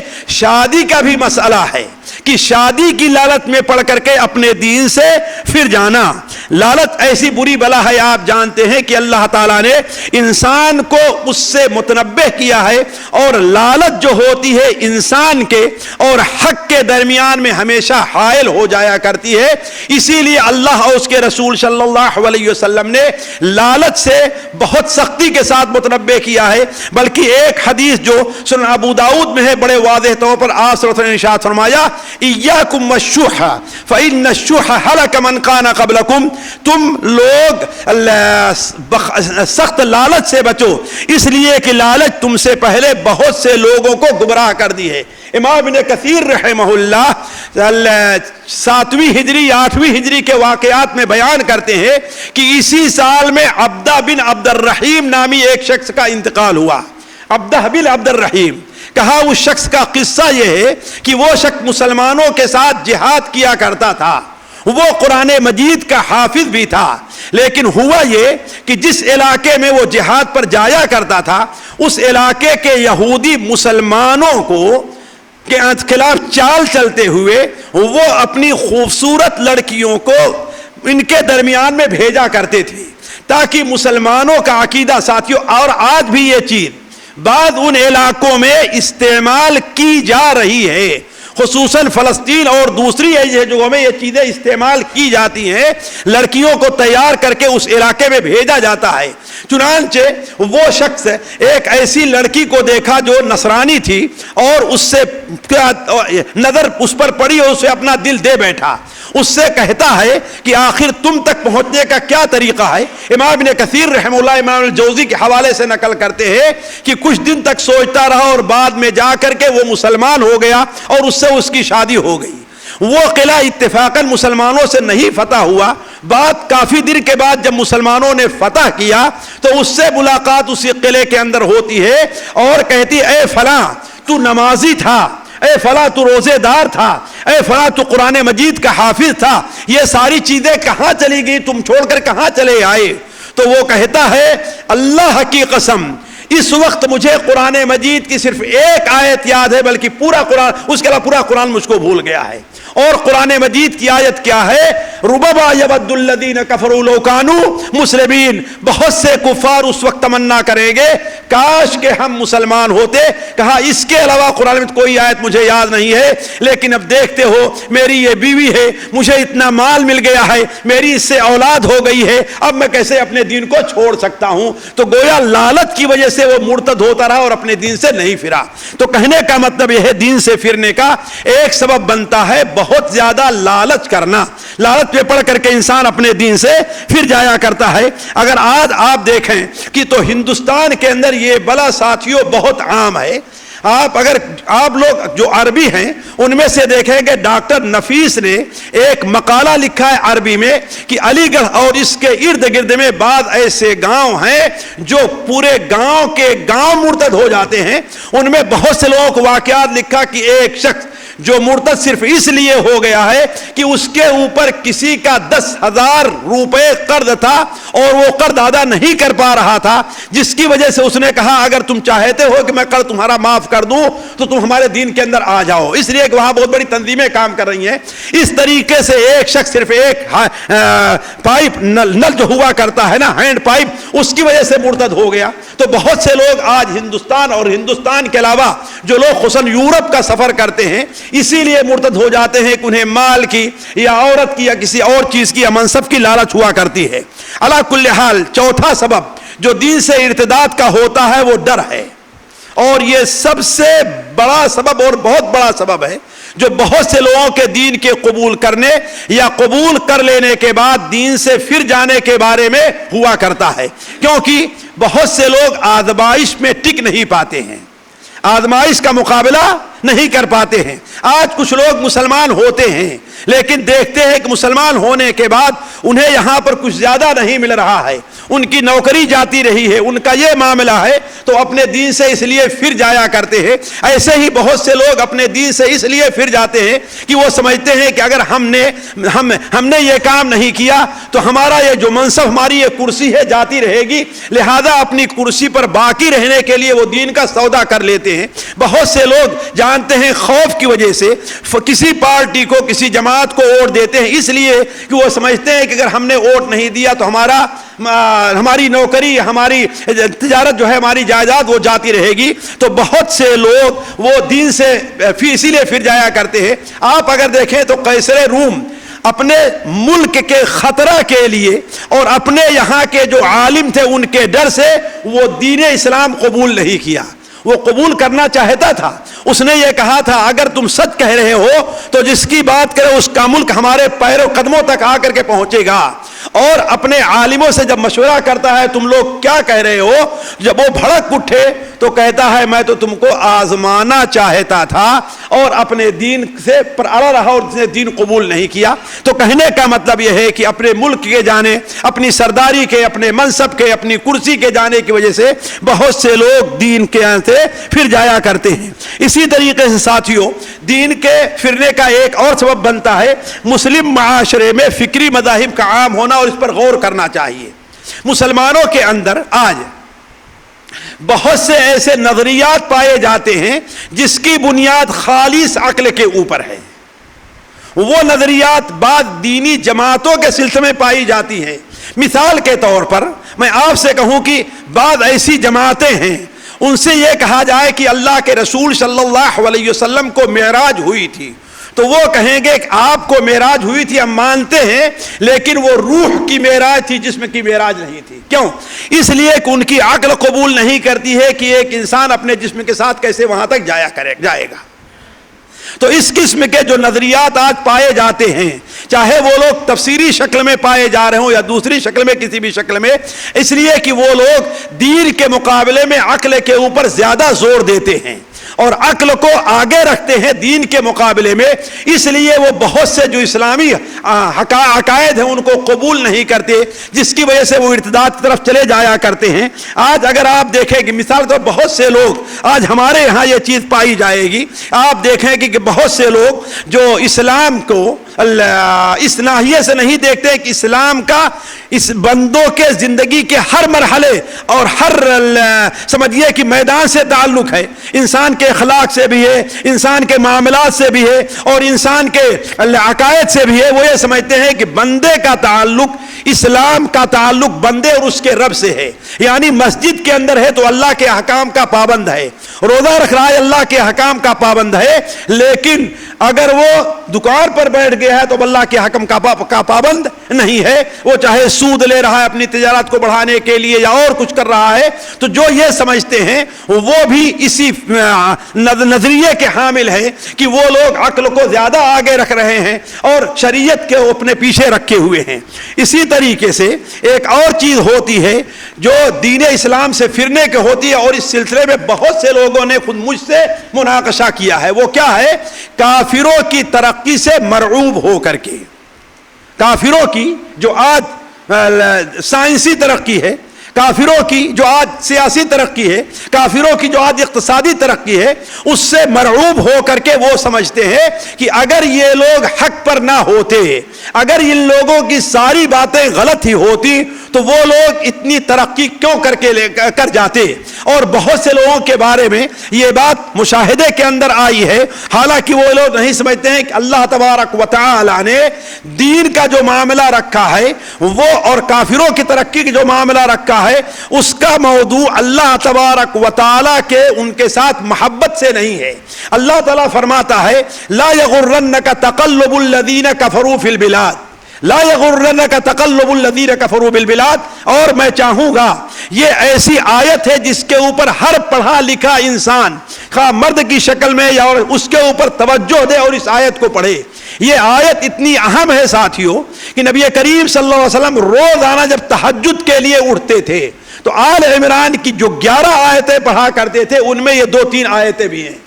شادی کا بھی مسئلہ ہے کہ شادی کی لالچ میں پڑ کر کے اپنے دین سے پھر جانا. لالچ ایسی بری بلا ہے, آپ جانتے ہیں کہ اللہ تعالیٰ نے انسان کو اس سے متنبہ کیا ہے, اور لالچ جو ہوتی ہے انسان کے اور حق کے درمیان میں ہمیشہ حائل ہو جایا کرتی ہے. اسی لیے اللہ اور اس کے رسول صلی اللہ علیہ وسلم نے لالچ سے بہت سختی کے ساتھ متنبہ کیا ہے. بلکہ ایک حدیث جو سنن ابو داؤد میں ہے, بڑے واضح طور پر آپ صلی اللہ علیہ وسلم نے ارشاد فرمایا, ایاکم والشح فإن الشح هلك من كان قبلكم تم لوگ سخت لالچ سے بچو، اس لیے کہ لالچ تم سے پہلے بہت سے لوگوں کو گمراہ کر دی ہے۔ امام ابن کثیر رحمہ اللہ 7ویں ہجری 8ویں ہجری کے واقعات میں بیان کرتے ہیں کہ اسی سال میں عبدہ بن عبد الرحیم نامی ایک شخص کا انتقال ہوا۔ عبدہ بن عبد الرحیم، کہا اس شخص کا قصہ یہ ہے کہ وہ شخص مسلمانوں کے ساتھ جہاد کیا کرتا تھا، وہ قرآن مجید کا حافظ بھی تھا، لیکن ہوا یہ کہ جس علاقے میں وہ جہاد پر جایا کرتا تھا اس علاقے کے یہودی مسلمانوں کو کے خلاف چال چلتے ہوئے وہ اپنی خوبصورت لڑکیوں کو ان کے درمیان میں بھیجا کرتے تھے تاکہ مسلمانوں کا عقیدہ ساتھیوں، اور آج بھی یہ چیز بعض ان علاقوں میں استعمال کی جا رہی ہے، خصوصاً فلسطین اور دوسری جگہوں میں یہ چیزیں استعمال کی جاتی ہیں، لڑکیوں کو تیار کر کے اس علاقے میں بھیجا جاتا ہے۔ چنانچہ وہ شخص ایک ایسی لڑکی کو دیکھا جو نصرانی تھی اور اس سے نظر اس پر پڑی اور اسے اپنا دل دے بیٹھا، اس سے کہتا ہے کہ آخر تم تک پہنچنے کا کیا طریقہ ہے؟ امام ابن کثیر رحمہ اللہ امام الجوزی کے حوالے سے نقل کرتے ہیں کہ کچھ دن تک سوچتا رہا اور بعد میں جا کر کے وہ مسلمان ہو گیا اور اس سے اس کی شادی ہو گئی۔ وہ قلعہ اتفاقاً مسلمانوں سے نہیں فتح ہوا، بعد کافی دن کے بعد جب مسلمانوں نے فتح کیا تو اس سے ملاقات اسی قلعے کے اندر ہوتی ہے اور کہتی اے فلاں تو نمازی تھا، اے فلاں تو روزے دار تھا، اے فلاں تو قرآن مجید کا حافظ تھا، یہ ساری چیزیں کہاں چلی گئی، تم چھوڑ کر کہاں چلے آئے؟ تو وہ کہتا ہے اللہ کی قسم اس وقت مجھے قرآن مجید کی صرف ایک آیت یاد ہے، بلکہ پورا قرآن، اس کے علاوہ پورا قرآن مجھ کو بھول گیا ہے۔ اور قرآن مجید کی آیت کیا ہے؟ ربما یود الذین کفروا لو کانوا مسلمین، بہت سے کفار اس وقت تمنا کریں گے کاش کہ ہم مسلمان ہوتے۔ کہا اس کے علاوہ قرآن میں کوئی آیت مجھے یاد نہیں ہے، لیکن اب دیکھتے ہو میری یہ بیوی ہے، مجھے اتنا مال مل گیا ہے، میری اس سے اولاد ہو گئی ہے، اب میں کیسے اپنے دین کو چھوڑ سکتا ہوں؟ تو گویا لالچ کی وجہ سے وہ مرتد ہوتا رہا اور اپنے دین سے نہیں پھرا۔ تو کہنے کا مطلب یہ ہے دین سے پھرنے کا ایک سبب بنتا ہے بہت زیادہ لالچ کرنا، لالچ پہ پڑ کر کے انسان اپنے دین سے پھر جایا کرتا ہے۔ اگر آج آپ دیکھیں کہ تو ہندوستان کے اندر یہ بلا ساتھیوں بہت عام ہے۔ آپ لوگ جو عربی ہیں ان میں سے دیکھیں گے ڈاکٹر نفیس نے ایک مقالہ لکھا ہے عربی میں کہ علی گڑھ اور اس کے ارد گرد میں بعض ایسے گاؤں ہیں جو پورے گاؤں کے گاؤں مرتد ہو جاتے ہیں۔ ان میں بہت سے لوگوں کو واقعات لکھا کہ ایک شخص جو مرتد صرف اس لیے ہو گیا ہے کہ اس کے اوپر کسی کا 10,000 روپے قرض تھا اور وہ قرض ادا نہیں کر پا رہا تھا، جس کی وجہ سے اس نے کہا اگر تم چاہتے ہو کہ میں قرض تمہارا معاف کر دوں تو تم ہمارے دین کے اندر آ جاؤ، اس لیے کہ وہاں بہت بڑی تنظیمیں کام کر رہی ہیں۔ اس طریقے سے ایک شخص صرف ایک پائپ نل جو ہوا کرتا ہے نا ہینڈ پائپ، اس کی وجہ سے مرتد ہو گیا۔ تو بہت سے لوگ آج ہندوستان اور ہندوستان کے علاوہ جو لوگ خصوصاً یورپ کا سفر کرتے ہیں اسی لیے مرتد ہو جاتے ہیں کہ انہیں مال کی یا عورت کی یا کسی اور چیز کی یا منصب کی لالچ ہوا کرتی ہے۔ علی کل حال چوتھا سبب جو دین سے ارتداد کا ہوتا ہے وہ ڈر ہے، اور یہ سب سے بڑا سبب اور بہت بڑا سبب ہے جو بہت سے لوگوں کے دین کے قبول کرنے یا قبول کر لینے کے بعد دین سے پھر جانے کے بارے میں ہوا کرتا ہے، کیونکہ بہت سے لوگ آزمائش میں ٹک نہیں پاتے ہیں، آزمائش کا مقابلہ نہیں کر پاتے ہیں۔ آج کچھ لوگ مسلمان ہوتے ہیں لیکن دیکھتے ہیں کہ مسلمان ہونے کے بعد انہیں یہاں پر کچھ زیادہ نہیں مل رہا ہے، ان کی نوکری جاتی رہی ہے، ان کا یہ معاملہ ہے، تو اپنے دین سے اس لیے پھر جایا کرتے ہیں۔ ایسے ہی بہت سے لوگ اپنے دین سے اس لیے پھر جاتے ہیں کہ وہ سمجھتے ہیں کہ اگر ہم نے یہ کام نہیں کیا تو ہمارا یہ جو منصب، ہماری یہ کرسی ہے جاتی رہے گی، لہذا اپنی کرسی پر باقی رہنے کے لیے وہ دین کا سودا کر لیتے ہیں۔ بہت سے لوگ جانتے ہیں خوف کی وجہ سے کسی پارٹی کو کسی جماعت کو ووٹ دیتے ہیں اس لیے کہ وہ سمجھتے ہیں کہ اگر ہم نے ووٹ نہیں دیا تو ہماری نوکری، ہماری تجارت جو ہے، ہماری جائیداد وہ جاتی رہے گی۔ تو بہت سے لوگ وہ دین سے اسی لیے پھر جایا کرتے ہیں۔ آپ اگر دیکھیں تو قیصر روم اپنے ملک کے خطرہ کے لیے اور اپنے یہاں کے جو عالم تھے ان کے ڈر سے وہ دین اسلام قبول نہیں کیا۔ وہ قبول کرنا چاہتا تھا، اس نے یہ کہا تھا اگر تم سچ کہہ رہے ہو تو جس کی بات کرے اس کا ملک ہمارے پیروں قدموں تک آ کر کے پہنچے گا، اور اپنے عالموں سے جب مشورہ کرتا ہے تم لوگ کیا کہہ رہے ہو، جب وہ بھڑک اٹھے تو کہتا ہے میں تو تم کو آزمانا چاہتا تھا اور اپنے دین سے پر اڑا رہا اور جس نے دین قبول نہیں کیا۔ تو کہنے کا مطلب یہ ہے کہ اپنے ملک کے جانے، اپنی سرداری کے، اپنے منصب کے، اپنی کرسی کے جانے کی وجہ سے بہت سے لوگ دین کے سے پھر جایا کرتے ہیں۔ اسی طریقے سے ساتھیوں، دین کے پھرنے کا ایک اور سبب بنتا ہے مسلم معاشرے میں فکری مذاہب کا عام ہونا، اور اس پر غور کرنا چاہیے۔ مسلمانوں کے اندر آج بہت سے ایسے نظریات پائے جاتے ہیں جس کی بنیاد خالص عقل کے اوپر ہے۔ وہ نظریات بعض دینی جماعتوں کے سلسلے میں پائی جاتی ہیں۔ مثال کے طور پر میں آپ سے کہوں کہ بعض ایسی جماعتیں ہیں، ان سے یہ کہا جائے کہ اللہ کے رسول صلی اللہ علیہ وسلم کو معراج ہوئی تھی، تو وہ کہیں گے کہ آپ کو معراج ہوئی تھی ہم مانتے ہیں، لیکن وہ روح کی معراج تھی، جسم کی معراج نہیں تھی۔ کیوں؟ اس لیے کہ ان کی عقل قبول نہیں کرتی ہے کہ ایک انسان اپنے جسم کے ساتھ کیسے وہاں تک جائے گا۔ تو اس قسم کے جو نظریات آج پائے جاتے ہیں، چاہے وہ لوگ تفسیری شکل میں پائے جا رہے ہوں یا دوسری شکل میں، کسی بھی شکل میں، اس لیے کہ وہ لوگ دین کے مقابلے میں عقل کے اوپر زیادہ زور دیتے ہیں اور عقل کو آگے رکھتے ہیں دین کے مقابلے میں، اس لیے وہ بہت سے جو اسلامی عقائد ہیں ان کو قبول نہیں کرتے، جس کی وجہ سے وہ ارتداد کی طرف چلے جایا کرتے ہیں۔ آج اگر آپ دیکھیں کہ مثال طور بہت سے لوگ، آج ہمارے یہاں یہ چیز پائی جائے گی، آپ دیکھیں کہ بہت سے لوگ جو اسلام کو اس ناحیے سے نہیں دیکھتے کہ اسلام کا اس بندوں کے زندگی کے ہر مرحلے اور ہر سمجھیے کہ میدان سے تعلق ہے، انسان کے اخلاق سے بھی ہے، انسان کے معاملات سے بھی ہے اور انسان کے عقائد سے بھی ہے۔ وہ یہ سمجھتے ہیں کہ بندے کا تعلق، اسلام کا تعلق بندے اور اس کے رب سے ہے، یعنی مسجد کے اندر ہے تو اللہ کے احکام کا پابند ہے، روزہ رکھ رہا ہے اللہ کے احکام کا پابند ہے، لیکن اگر وہ دکان پر بیٹھ گیا ہے تو اللہ کے حکم کا پابند نہیں ہے، وہ چاہے سود لے رہا ہے اپنی تجارت کو بڑھانے کے لیے یا اور کچھ کر رہا ہے، تو جو یہ سمجھتے ہیں وہ بھی اسی نظریے کے حامل ہیں کہ وہ لوگ عقل کو زیادہ آگے رکھ رہے ہیں اور شریعت کے اپنے پیچھے رکھے ہوئے ہیں۔ اسی طریقے سے ایک اور چیز ہوتی ہے جو دین اسلام سے پھرنے کے ہوتی ہے، اور اس سلسلے میں بہت سے لوگوں نے خود مجھ سے مناقشہ کیا ہے۔ وہ کیا ہے؟ کافروں کی ترقی سے مرعوب ہو کر کے، کافروں کی جو آج سائنسی ترقی ہے، کافروں کی جو آج سیاسی ترقی ہے، کافروں کی جو آج اقتصادی ترقی ہے، اس سے مرعوب ہو کر کے وہ سمجھتے ہیں کہ اگر یہ لوگ حق پر نہ ہوتے، اگر ان لوگوں کی ساری باتیں غلط ہی ہوتی تو وہ لوگ اتنی ترقی کیوں کر جاتے۔ اور بہت سے لوگوں کے بارے میں یہ بات مشاہدے کے اندر آئی ہے، حالانکہ وہ لوگ نہیں سمجھتے ہیں کہ اللہ تبارک و تعالی نے دین کا جو معاملہ رکھا ہے وہ اور کافروں کی ترقی کا جو معاملہ رکھا ہے اس کا موضوع اللہ تبارک و تعالی کے ان کے ساتھ محبت سے نہیں ہے۔ اللہ تعالیٰ فرماتا ہے لا یغرنک تقلب الذین کفروا فی البلاد، لا یغرنک تقلب الذین کفروا بالبلاد، اور میں چاہوں گا یہ ایسی آیت ہے جس کے اوپر ہر پڑھا لکھا انسان خواہ مرد کی شکل میں یا اس کے اوپر توجہ دے اور اس آیت کو پڑھے۔ یہ آیت اتنی اہم ہے ساتھیوں کہ نبی کریم صلی اللہ علیہ وسلم روزانہ جب تہجد کے لیے اٹھتے تھے تو آل عمران کی جو 11 آیتیں پڑھا کرتے تھے ان میں یہ 2-3 آیتیں بھی ہیں۔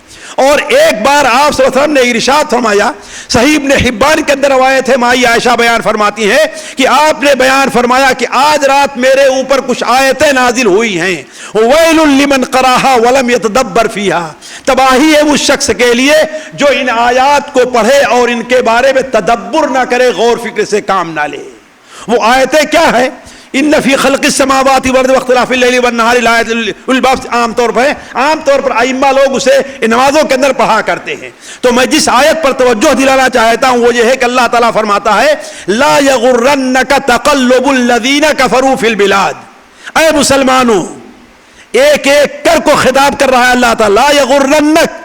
اور ایک بار آپ صلی اللہ علیہ وسلم نے ارشاد فرمایا، صحیح ابن حبان کے اندر روایت ہے، مائی عائشہ بیان فرماتی ہیں کہ آپ نے بیان فرمایا کہ آج رات میرے اوپر کچھ آیتیں نازل ہوئی ہیں، ویل لمن قراها ولم يتدبر فيها، تباہی ہے اس شخص کے لیے جو ان آیات کو پڑھے اور ان کے بارے میں تدبر نہ کرے، غور فکر سے کام نہ لے۔ وہ آیتیں کیا ہے؟ ان فی خلق السماوات والارض واختلاف اللیل والنہار لآیات للباب، عام طور پر ائمہ لوگ اسے نمازوں کے اندر پڑھا کرتے ہیں۔ تو میں جس آیت پر توجہ دلانا چاہتا ہوں وہ یہ ہے کہ اللہ تعالیٰ فرماتا ہے لا یغرنک تقلب الذین کفروا فی البلاد، اے مسلمانوں، ایک ایک کر کو خطاب کر رہا ہے اللہ تعالیٰ، لا یغرنک،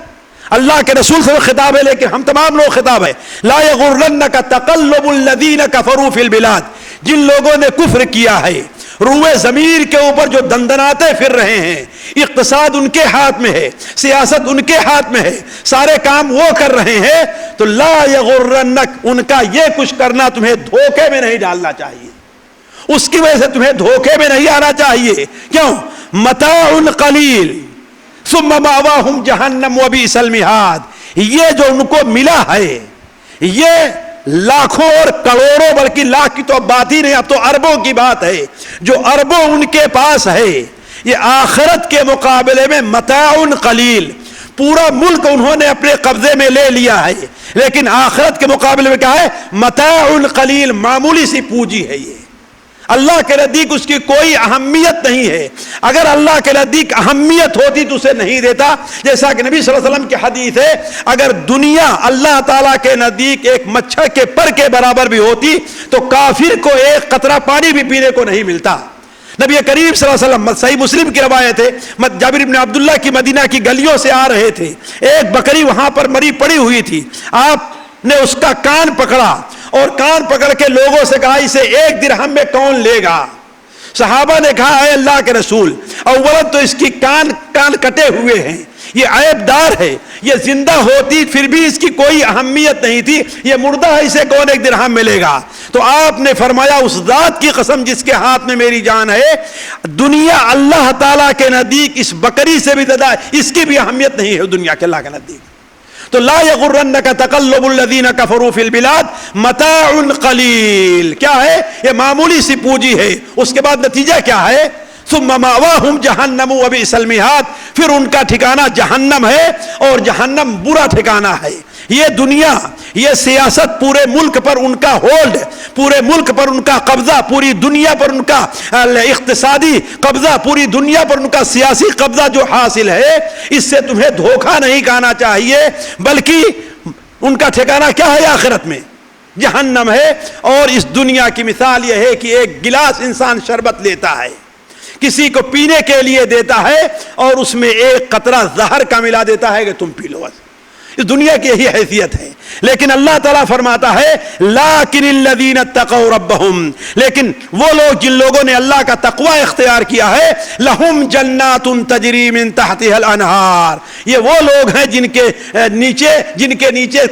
اللہ کے رسول سے خطاب ہے لیکن ہم تمام لوگ خطاب ہے، لا یغرنک تقلب الذین کفروا فی البلاد، جن لوگوں نے کفر کیا ہے، روئے ضمیر کے اوپر جو دندناتے پھر رہے ہیں، اقتصاد ان کے ہاتھ میں ہے، سیاست ان کے ہاتھ میں ہے، سارے کام وہ کر رہے ہیں، تو لا یغرنک، ان کا یہ کچھ کرنا تمہیں دھوکے میں نہیں ڈالنا چاہیے۔ اس کی وجہ سے تمہیں دھوکے میں نہیں آنا چاہیے. کیوں؟ متاع قلیل ثم مأواہم جہنم وبئس المہاد. یہ جو ان کو ملا ہے یہ لاکھوں اور کروڑوں، بلکہ لاکھ کی تو بات ہی نہیں، اب تو اربوں کی بات ہے، جو اربوں ان کے پاس ہے، یہ آخرت کے مقابلے میں متاع قلیل. پورا ملک انہوں نے اپنے قبضے میں لے لیا ہے، لیکن آخرت کے مقابلے میں کیا ہے؟ متاع قلیل، معمولی سی پونجی ہے. یہ اللہ کے نزدیک اس کی کوئی اہمیت نہیں ہے. اگر اللہ کے نزدیک اہمیت ہوتی تو اسے نہیں دیتا. جیسا کہ نبی صلی اللہ علیہ وسلم کی حدیث ہے، اگر دنیا اللہ تعالیٰ کے نزدیک ایک مچھر کے پر کے برابر بھی ہوتی تو کافر کو ایک قطرہ پانی بھی پینے کو نہیں ملتا. نبی کریم صلی اللہ علیہ وسلم، صحیح مسلم کی روایت ہے، جابر بن عبداللہ کی مدینہ کی گلیوں سے آ رہے تھے، ایک بکری وہاں پر مری پڑی ہوئی تھی. آپ نے اس کا کان پکڑا اور کان پکڑ کے لوگوں سے کہا اسے 1 درہم میں کون لے گا؟ صحابہ نے کہا اے اللہ کے رسول، اولا تو اس کی کان کٹے ہوئے ہیں، یہ عیب دار ہے، یہ زندہ ہوتی پھر بھی اس کی کوئی اہمیت نہیں تھی، یہ مردہ ہے، اسے کون 1 درہم ملے گا؟ تو آپ نے فرمایا اس ذات کی قسم جس کے ہاتھ میں میری جان ہے، دنیا اللہ تعالیٰ کے نزدیک اس بکری سے بھی زیادہ اس کی بھی اہمیت نہیں ہے دنیا کے اللہ کے نزدیک. تو لا یغرنک تقلب الذین کفروا فی البلاد متاع قلیل. کیا ہے؟ یہ معمولی سی پونجی ہے. اس کے بعد نتیجہ کیا ہے؟ ثم مأواہم جہنم وبئس المہاد. پھر ان کا ٹھکانہ جہنم ہے اور جہنم برا ٹھکانہ ہے. یہ دنیا، یہ سیاست، پورے ملک پر ان کا ہولڈ، پورے ملک پر ان کا قبضہ، پوری دنیا پر ان کا اقتصادی قبضہ، پوری دنیا پر ان کا سیاسی قبضہ جو حاصل ہے، اس سے تمہیں دھوکہ نہیں کھانا چاہیے، بلکہ ان کا ٹھکانہ کیا ہے؟ آخرت میں جہنم ہے. اور اس دنیا کی مثال یہ ہے کہ ایک گلاس انسان شربت لیتا ہے، کسی کو پینے کے لیے دیتا ہے اور اس میں ایک قطرہ زہر کا ملا دیتا ہے کہ تم پی لو. اس دنیا کی یہی حیثیت ہے. لیکن اللہ تعالیٰ فرماتا ہے لیکن الذین اتقوا ربہم، لیکن وہ لوگ جن لوگوں نے اللہ کا تقوی اختیار کیا ہے، لہم جنات تجری من تحتها الانہار. یہ وہ لوگ ہیں جن کے نیچے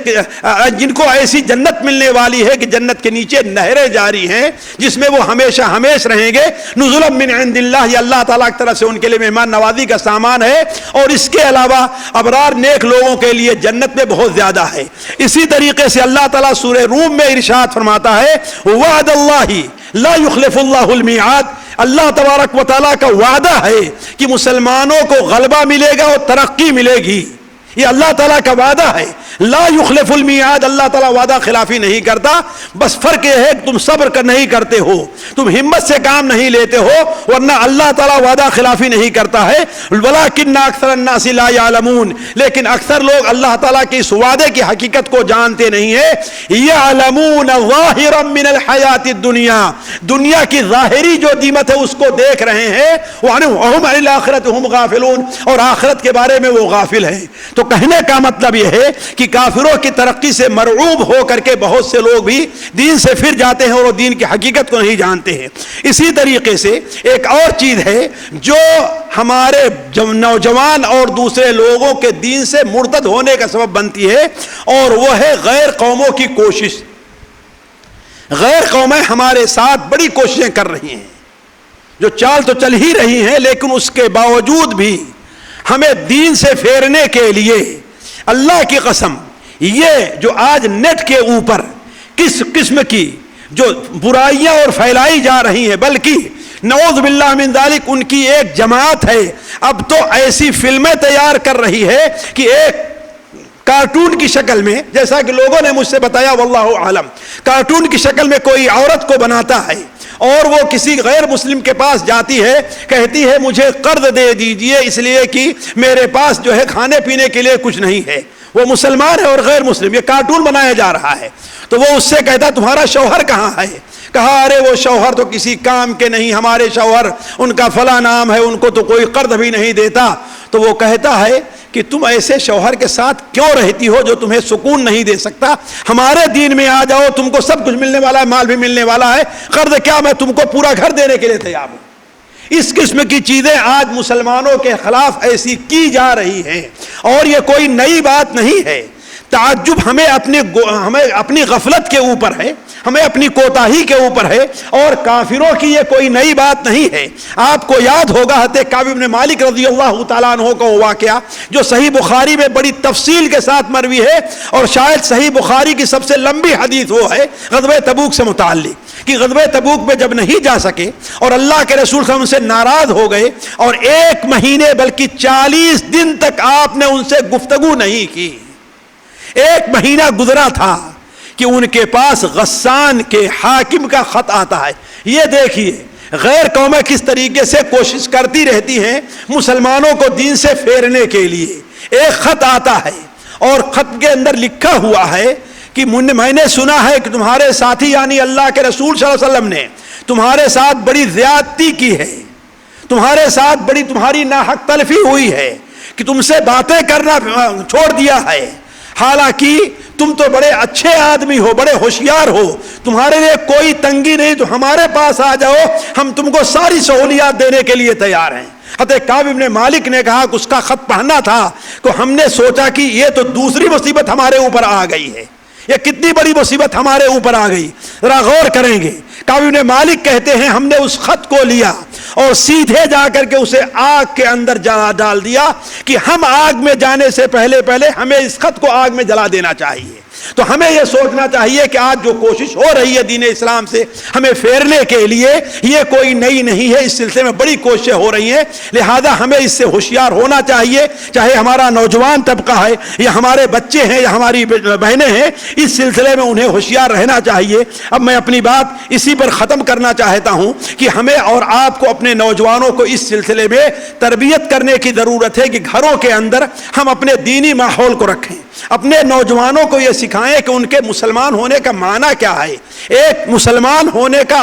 جن کو ایسی جنت ملنے والی ہے کہ جنت کے نیچے نہریں جاری ہیں جس میں وہ ہمیشہ ہمیش رہیں گے. نزلا من عند اللہ، یہ اللہ تعالیٰ کی طرف سے ان کے لیے مہمان نوازی کا سامان ہے. اور اس کے علاوہ ابرار نیک لوگوں کے لیے جنت میں بہت زیادہ ہے. اسی طریقے سے اللہ تعالیٰ سورہ روم میں ارشاد فرماتا ہے وعد اللہ لا یخلف اللہ المیعاد. اللہ تبارک و تعالیٰ کا وعدہ ہے کہ مسلمانوں کو غلبہ ملے گا اور ترقی ملے گی. یہ اللہ تعالیٰ کا وعدہ ہے. لا یخلف المیعاد، اللہ تعالیٰ وعدہ خلافی نہیں کرتا. بس فرق یہ ہے کہ تم صبر کر نہیں کرتے ہو، تم ہمت سے کام نہیں لیتے ہو، ورنہ اللہ تعالیٰ وعدہ خلافی نہیں کرتا ہے. ولکن اکثر الناس لا یعلمون، لیکن اکثر لوگ اللہ تعالیٰ کے اس وعدے کی حقیقت کو جانتے نہیں ہیں. یعلمون ظاہرا من الحیات الدنیا، دنیا کی ظاہری جو قیمت ہے اس کو دیکھ رہے ہیں. وہم عن الآخرۃ ہم غافلون، اور آخرت کے بارے میں وہ غافل ہیں. تو کہنے کا مطلب یہ ہے کہ کافروں کی ترقی سے مرعوب ہو کر کے بہت سے لوگ بھی دین سے پھر جاتے ہیں اور وہ دین کی حقیقت کو نہیں جانتے ہیں. اسی طریقے سے ایک اور چیز ہے جو ہمارے نوجوان اور دوسرے لوگوں کے دین سے مرتد ہونے کا سبب بنتی ہے، اور وہ ہے غیر قوموں کی کوشش. غیر قومیں ہمارے ساتھ بڑی کوششیں کر رہی ہیں، جو چال تو چل ہی رہی ہیں، لیکن اس کے باوجود بھی ہمیں دین سے پھیرنے کے لیے اللہ کی قسم یہ جو آج نیٹ کے اوپر کس قسم کی جو برائیاں اور پھیلائی جا رہی ہیں، بلکہ نعوذ باللہ من ذالک ان کی ایک جماعت ہے اب تو ایسی فلمیں تیار کر رہی ہے کہ ایک کارٹون کی شکل میں، جیسا کہ لوگوں نے مجھ سے بتایا واللہ عالم، کارٹون کی شکل میں کوئی عورت کو بناتا ہے اور وہ کسی غیر مسلم کے پاس جاتی ہے، کہتی ہے مجھے قرض دے دیجئے اس لیے کہ میرے پاس جو ہے کھانے پینے کے لیے کچھ نہیں ہے. وہ مسلمان ہے اور غیر مسلم، یہ کارٹون بنایا جا رہا ہے. تو وہ اس سے کہتا تمہارا شوہر کہاں ہے؟ کہا ارے وہ شوہر تو کسی کام کے نہیں، ہمارے شوہر ان کا فلاں نام ہے، ان کو تو کوئی قرض بھی نہیں دیتا. تو وہ کہتا ہے کہ تم ایسے شوہر کے ساتھ کیوں رہتی ہو جو تمہیں سکون نہیں دے سکتا؟ ہمارے دین میں آ جاؤ، تم کو سب کچھ ملنے والا ہے، مال بھی ملنے والا ہے، قرض کیا، میں تم کو پورا گھر دینے کے لیے تیار ہوں. اس قسم کی چیزیں آج مسلمانوں کے خلاف ایسی کی جا رہی ہیں، اور یہ کوئی نئی بات نہیں ہے. تعجب ہمیں اپنی غفلت کے اوپر ہے، ہمیں اپنی کوتاہی کے اوپر ہے، اور کافروں کی یہ کوئی نئی بات نہیں ہے۔ آپ کو یاد ہوگا حضرت کعب بن مالک رضی اللہ تعالیٰ عنہ کا وہ واقعہ جو صحیح بخاری میں بڑی تفصیل کے ساتھ مروی ہے، اور شاید صحیح بخاری کی سب سے لمبی حدیث وہ ہے غزوہ تبوک سے متعلق، کہ غزوہ تبوک میں جب نہیں جا سکے اور اللہ کے رسول صلی اللہ علیہ وسلم سے ناراض ہو گئے، اور 1 مہینے بلکہ 40 دن تک آپ نے ان سے گفتگو نہیں کی۔ 1 مہینہ گزرا تھا کہ ان کے پاس غسان کے حاکم کا خط آتا ہے۔ یہ دیکھیے غیر قومیں کس طریقے سے کوشش کرتی رہتی ہیں مسلمانوں کو دین سے پھیرنے کے لیے۔ ایک خط آتا ہے اور خط کے اندر لکھا ہوا ہے کہ میں نے سنا ہے کہ تمہارے ساتھی یعنی اللہ کے رسول صلی اللہ علیہ وسلم نے تمہارے ساتھ بڑی زیادتی کی ہے، تمہارے ساتھ بڑی تمہاری ناحق تلفی ہوئی ہے، کہ تم سے باتیں کرنا چھوڑ دیا ہے، حالانکہ تم تو بڑے اچھے آدمی ہو، بڑے ہوشیار ہو، تمہارے لیے کوئی تنگی نہیں، تو ہمارے پاس آ جاؤ، ہم تم کو ساری سہولیات دینے کے لیے تیار ہیں۔ حضرت کعب بن مالک نے کہا کہ اس کا خط پڑھنا تھا تو ہم نے سوچا کہ یہ تو دوسری مصیبت ہمارے اوپر آ گئی ہے، یہ کتنی بڑی مصیبت ہمارے اوپر آ گئی، ذرا غور کریں گے۔ کعب بن مالک کہتے ہیں ہم نے اس خط کو لیا اور سیدھے جا کر کے اسے آگ کے اندر ڈال دیا، کہ ہم آگ میں جانے سے پہلے ہمیں اس خط کو آگ میں جلا دینا چاہیے۔ تو ہمیں یہ سوچنا چاہیے کہ آج جو کوشش ہو رہی ہے دین اسلام سے ہمیں پھیرنے کے لیے، یہ کوئی نئی نہیں ہے، اس سلسلے میں بڑی کوششیں ہو رہی ہیں، لہذا ہمیں اس سے ہوشیار ہونا چاہیے، چاہے ہمارا نوجوان طبقہ ہے یا ہمارے بچے ہیں یا ہماری بہنیں ہیں، اس سلسلے میں انہیں ہوشیار رہنا چاہیے۔ اب میں اپنی بات اسی پر ختم کرنا چاہتا ہوں کہ ہمیں اور آپ کو اپنے نوجوانوں کو اس سلسلے میں تربیت کرنے کی ضرورت ہے کہ گھروں کے اندر ہم اپنے دینی ماحول کو رکھیں، اپنے نوجوانوں کو یہ سکھائیں کہ ان کے مسلمان ہونے کا معنی کیا ہے، ایک مسلمان ہونے کا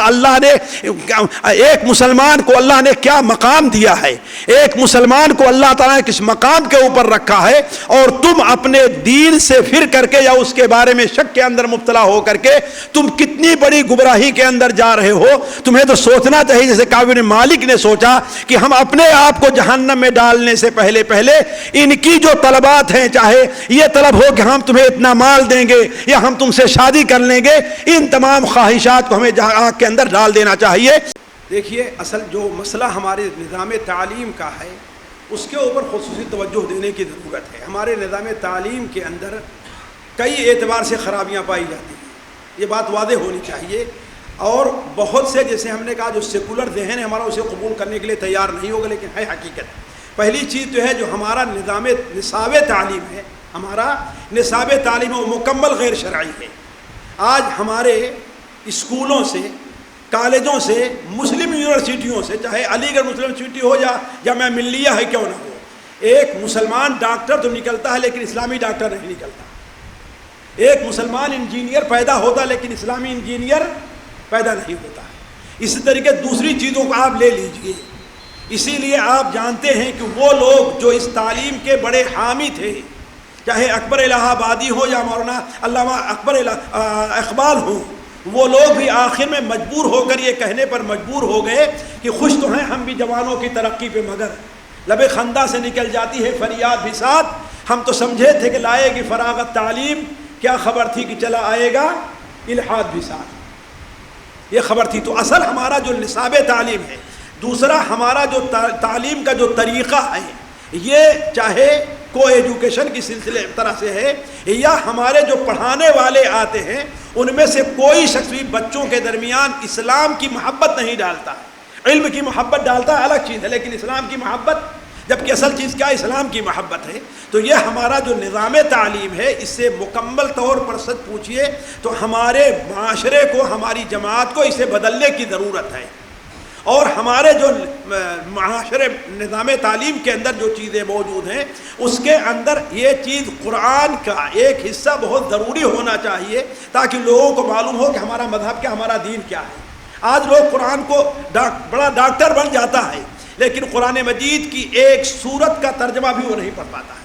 ایک مسلمان کو اللہ نے کیا مقام دیا ہے، ایک مسلمان کو اللہ تعالیٰ نے کس مقام کے اوپر رکھا ہے، اور تم اپنے دین سے پھر کر کے یا اس کے بارے میں شک کے اندر مبتلا ہو کر کے تم کتنی بڑی گمراہی کے اندر جا رہے ہو۔ تمہیں تو سوچنا چاہیے جیسے کعب بن مالک نے سوچا کہ ہم اپنے آپ کو جہنم میں ڈالنے سے پہلے ان کی جو طلبات ہیں، چاہے یہ طلب ہو کہ ہم تمہیں اتنا مال دیں گے یا ہم تم سے شادی کر لیں گے، ان تمام خواہشات کو ہمیں آگ کے اندر ڈال دینا چاہیے۔ دیکھیے اصل جو مسئلہ ہمارے نظام تعلیم کا ہے اس کے اوپر خصوصی توجہ دینے کی ضرورت ہے۔ ہمارے نظام تعلیم کے اندر کئی اعتبار سے خرابیاں پائی جاتی ہیں، یہ بات واضح ہونی چاہیے، اور بہت سے جیسے ہم نے کہا جو سیکولر ذہن ہے ہمارا اسے قبول کرنے کے لیے تیار نہیں ہوگا، لیکن ہے حقیقت۔ پہلی چیز تو ہے جو ہمارا نصاب تعلیم ہے، ہمارا نصاب تعلیم وہ مکمل غیر شرعی ہے۔ آج ہمارے اسکولوں سے، کالجوں سے، مسلم یونیورسٹیوں سے، چاہے علی گڑھ مسلم یونیورسٹی ہو یا جامعہ ملیہ ہے کیوں نہ ہو، ایک مسلمان ڈاکٹر تو نکلتا ہے لیکن اسلامی ڈاکٹر نہیں نکلتا، ایک مسلمان انجینئر پیدا ہوتا ہے لیکن اسلامی انجینئر پیدا نہیں ہوتا ہے۔ اسی طریقے دوسری چیزوں کو آپ لے لیجئے، اسی لیے آپ جانتے ہیں کہ وہ لوگ جو اس تعلیم کے بڑے حامی تھے، چاہے اکبر الہ آبادی ہو یا مولانا علامہ اقبال ہو، وہ لوگ بھی آخر میں مجبور ہو کر یہ کہنے پر مجبور ہو گئے کہ خوش تو ہیں ہم بھی جوانوں کی ترقی پہ، مگر لب خندہ سے نکل جاتی ہے فریاد بھی ساتھ۔ ہم تو سمجھے تھے کہ لائے گی فراغت تعلیم، کیا خبر تھی کہ چلا آئے گا الحاد بھی ساتھ، یہ خبر تھی۔ تو اصل ہمارا جو نصاب تعلیم ہے، دوسرا ہمارا جو تعلیم کا جو طریقہ ہے، یہ چاہے کو ایجوکیشن کی سلسلے طرح سے ہے یا ہمارے جو پڑھانے والے آتے ہیں ان میں سے کوئی شخص بھی بچوں کے درمیان اسلام کی محبت نہیں ڈالتا ہے، علم کی محبت ڈالتا ہے الگ چیز ہے، لیکن اسلام کی محبت، جبکہ اصل چیز کیا اسلام کی محبت ہے۔ تو یہ ہمارا جو نظام تعلیم ہے، اس سے مکمل طور پر سچ پوچھئے تو ہمارے معاشرے کو، ہماری جماعت کو اسے بدلنے کی ضرورت ہے، اور ہمارے جو معاشرے نظام تعلیم کے اندر جو چیزیں موجود ہیں اس کے اندر یہ چیز قرآن کا ایک حصہ بہت ضروری ہونا چاہیے، تاکہ لوگوں کو معلوم ہو کہ ہمارا مذہب کیا، ہمارا دین کیا ہے۔ آج لوگ قرآن کو بڑا ڈاکٹر بن جاتا ہے لیکن قرآن مجید کی ایک سورت کا ترجمہ بھی وہ نہیں پڑھ پاتا ہے،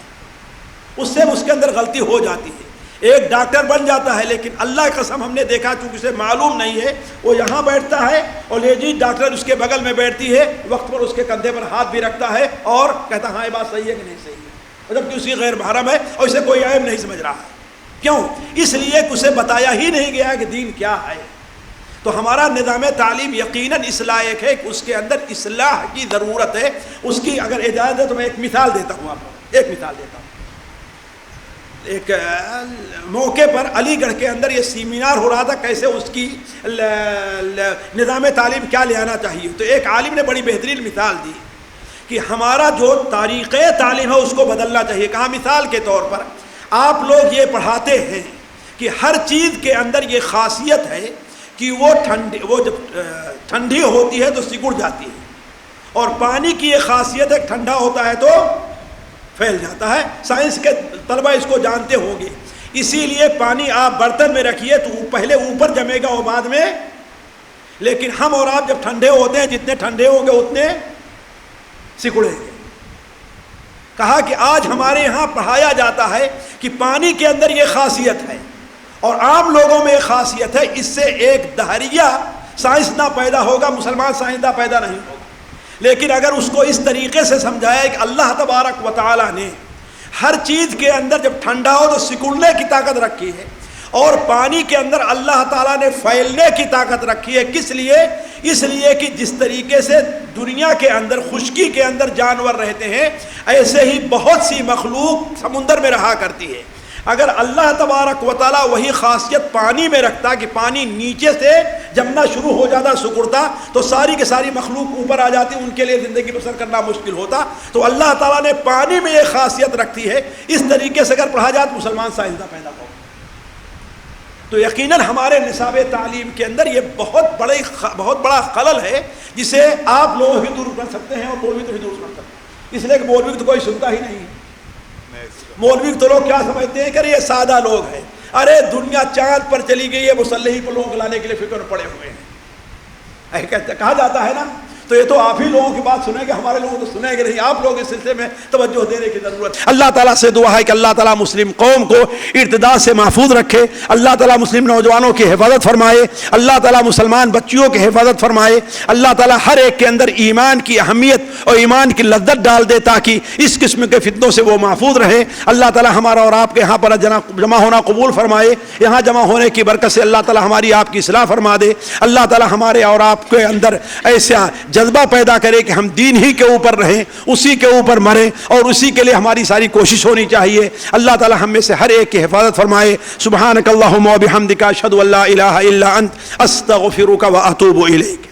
اس سے اس کے اندر غلطی ہو جاتی ہے۔ ایک ڈاکٹر بن جاتا ہے لیکن اللہ کی قسم ہم نے دیکھا چونکہ اسے معلوم نہیں ہے، وہ یہاں بیٹھتا ہے اور لیڈی ڈاکٹر اس کے بغل میں بیٹھتی ہے، وقت پر اس کے کندھے پر ہاتھ بھی رکھتا ہے اور کہتا ہاں یہ بات صحیح ہے کہ نہیں صحیح ہے، جبکہ اسی غیر محرم ہے اور اسے کوئی عیب نہیں سمجھ رہا ہے۔ کیوں؟ اس لیے کہ اسے بتایا ہی نہیں گیا کہ دین کیا ہے۔ تو ہمارا نظام تعلیم یقیناً اس لائق ہے کہ اس کے اندر اصلاح کی ضرورت ہے۔ اس کی اگر اجازت ہے تو میں ایک مثال دیتا ہوں، آپ کو ایک مثال دیتا ہوں۔ ایک موقع پر علی گڑھ کے اندر یہ سیمینار ہو رہا تھا کیسے اس کی نظام تعلیم کیا لے آنا چاہیے۔ تو ایک عالم نے بڑی بہترین مثال دی کہ ہمارا جو طریقۂ تعلیم ہے اس کو بدلنا چاہیے۔ کہا مثال کے طور پر آپ لوگ یہ پڑھاتے ہیں کہ ہر چیز کے اندر یہ خاصیت ہے کہ وہ جب ٹھنڈی ہوتی ہے تو سکڑ جاتی ہے، اور پانی کی یہ خاصیت ہے ٹھنڈا ہوتا ہے تو پھیل جاتا ہے۔ سائنس کے طلبہ اس کو جانتے ہوں گے۔ اسی لیے پانی آپ برتن میں رکھیے تو پہلے اوپر جمے گا اور بعد میں، لیکن ہم اور آپ جب ٹھنڈے ہوتے ہیں جتنے ٹھنڈے ہوں گے اتنے سکڑیں گے۔ کہا کہ آج ہمارے یہاں پڑھایا جاتا ہے کہ پانی کے اندر یہ خاصیت ہے اور عام لوگوں میں یہ خاصیت ہے، اس سے ایک دہریہ سائنسداں پیدا ہوگا، مسلمان سائنسداں پیدا نہیں ہوگا۔ لیکن اگر اس کو اس طریقے سے سمجھایا کہ اللہ تبارک و تعالیٰ نے ہر چیز کے اندر جب ٹھنڈا ہو تو سکڑنے کی طاقت رکھی ہے، اور پانی کے اندر اللہ تعالیٰ نے پھیلنے کی طاقت رکھی ہے۔ کس لیے؟ اس لیے کہ جس طریقے سے دنیا کے اندر خشکی کے اندر جانور رہتے ہیں، ایسے ہی بہت سی مخلوق سمندر میں رہا کرتی ہے۔ اگر اللہ تبارک و تعالیٰ وہی خاصیت پانی میں رکھتا کہ پانی نیچے سے جمنا شروع ہو جاتا، سکڑتا، تو ساری کے ساری مخلوق اوپر آ جاتی، ان کے لیے زندگی بسر کرنا مشکل ہوتا۔ تو اللہ تعالیٰ نے پانی میں یہ خاصیت رکھتی ہے، اس طریقے سے اگر پڑھا جائے تو مسلمان سائنسداں پیدا ہو۔ تو یقیناً ہمارے نصاب تعلیم کے اندر یہ بہت بڑا خلل ہے، جسے آپ لوگ ہی دور کر سکتے ہیں، اور مولوی تو ہی دور کر سکتے ہیں۔ اس لیے کہ مولوی تو کوئی سنتا ہی نہیں ہے۔ مولوی تو لوگ کیا سمجھتے ہیں کہ یہ سادہ لوگ ہیں، ارے دنیا چاند پر چلی گئی ہے، مسلحی پر لوگ لانے کے لیے فکر پڑے ہوئے ہیں، کہا جاتا ہے نا۔ تو یہ تو آپ ہی لوگوں کی بات سنیں گے، ہمارے لوگوں تو سنیں گے نہیں۔ آپ لوگ اس سلسلے میں توجہ دینے کی ضرورت ہے۔ اللہ تعالیٰ سے دعا ہے کہ اللہ تعالیٰ مسلم قوم کو ارتداد سے محفوظ رکھے، اللہ تعالیٰ مسلم نوجوانوں کی حفاظت فرمائے، اللہ تعالیٰ مسلمان بچیوں کی حفاظت فرمائے، اللہ تعالیٰ ہر ایک کے اندر ایمان کی اہمیت اور ایمان کی لذت ڈال دے تاکہ اس قسم کے فتنوں سے وہ محفوظ رہے۔ اللہ تعالیٰ ہمارا اور آپ کے یہاں پر جمع ہونا قبول فرمائے، یہاں جمع ہونے کی برکت سے اللہ تعالیٰ ہماری آپ کی اصلاح فرما دے۔ اللہ تعالیٰ ہمارے اور آپ کے اندر ایسا جذبہ پیدا کرے کہ ہم دین ہی کے اوپر رہیں، اسی کے اوپر مریں، اور اسی کے لیے ہماری ساری کوشش ہونی چاہیے۔ اللہ تعالی ہم میں سے ہر ایک کی حفاظت فرمائے۔ سبحانک اللہم و بحمدک، اشہد ان لا الہ الا انت، استغفرک و اتوب الیک۔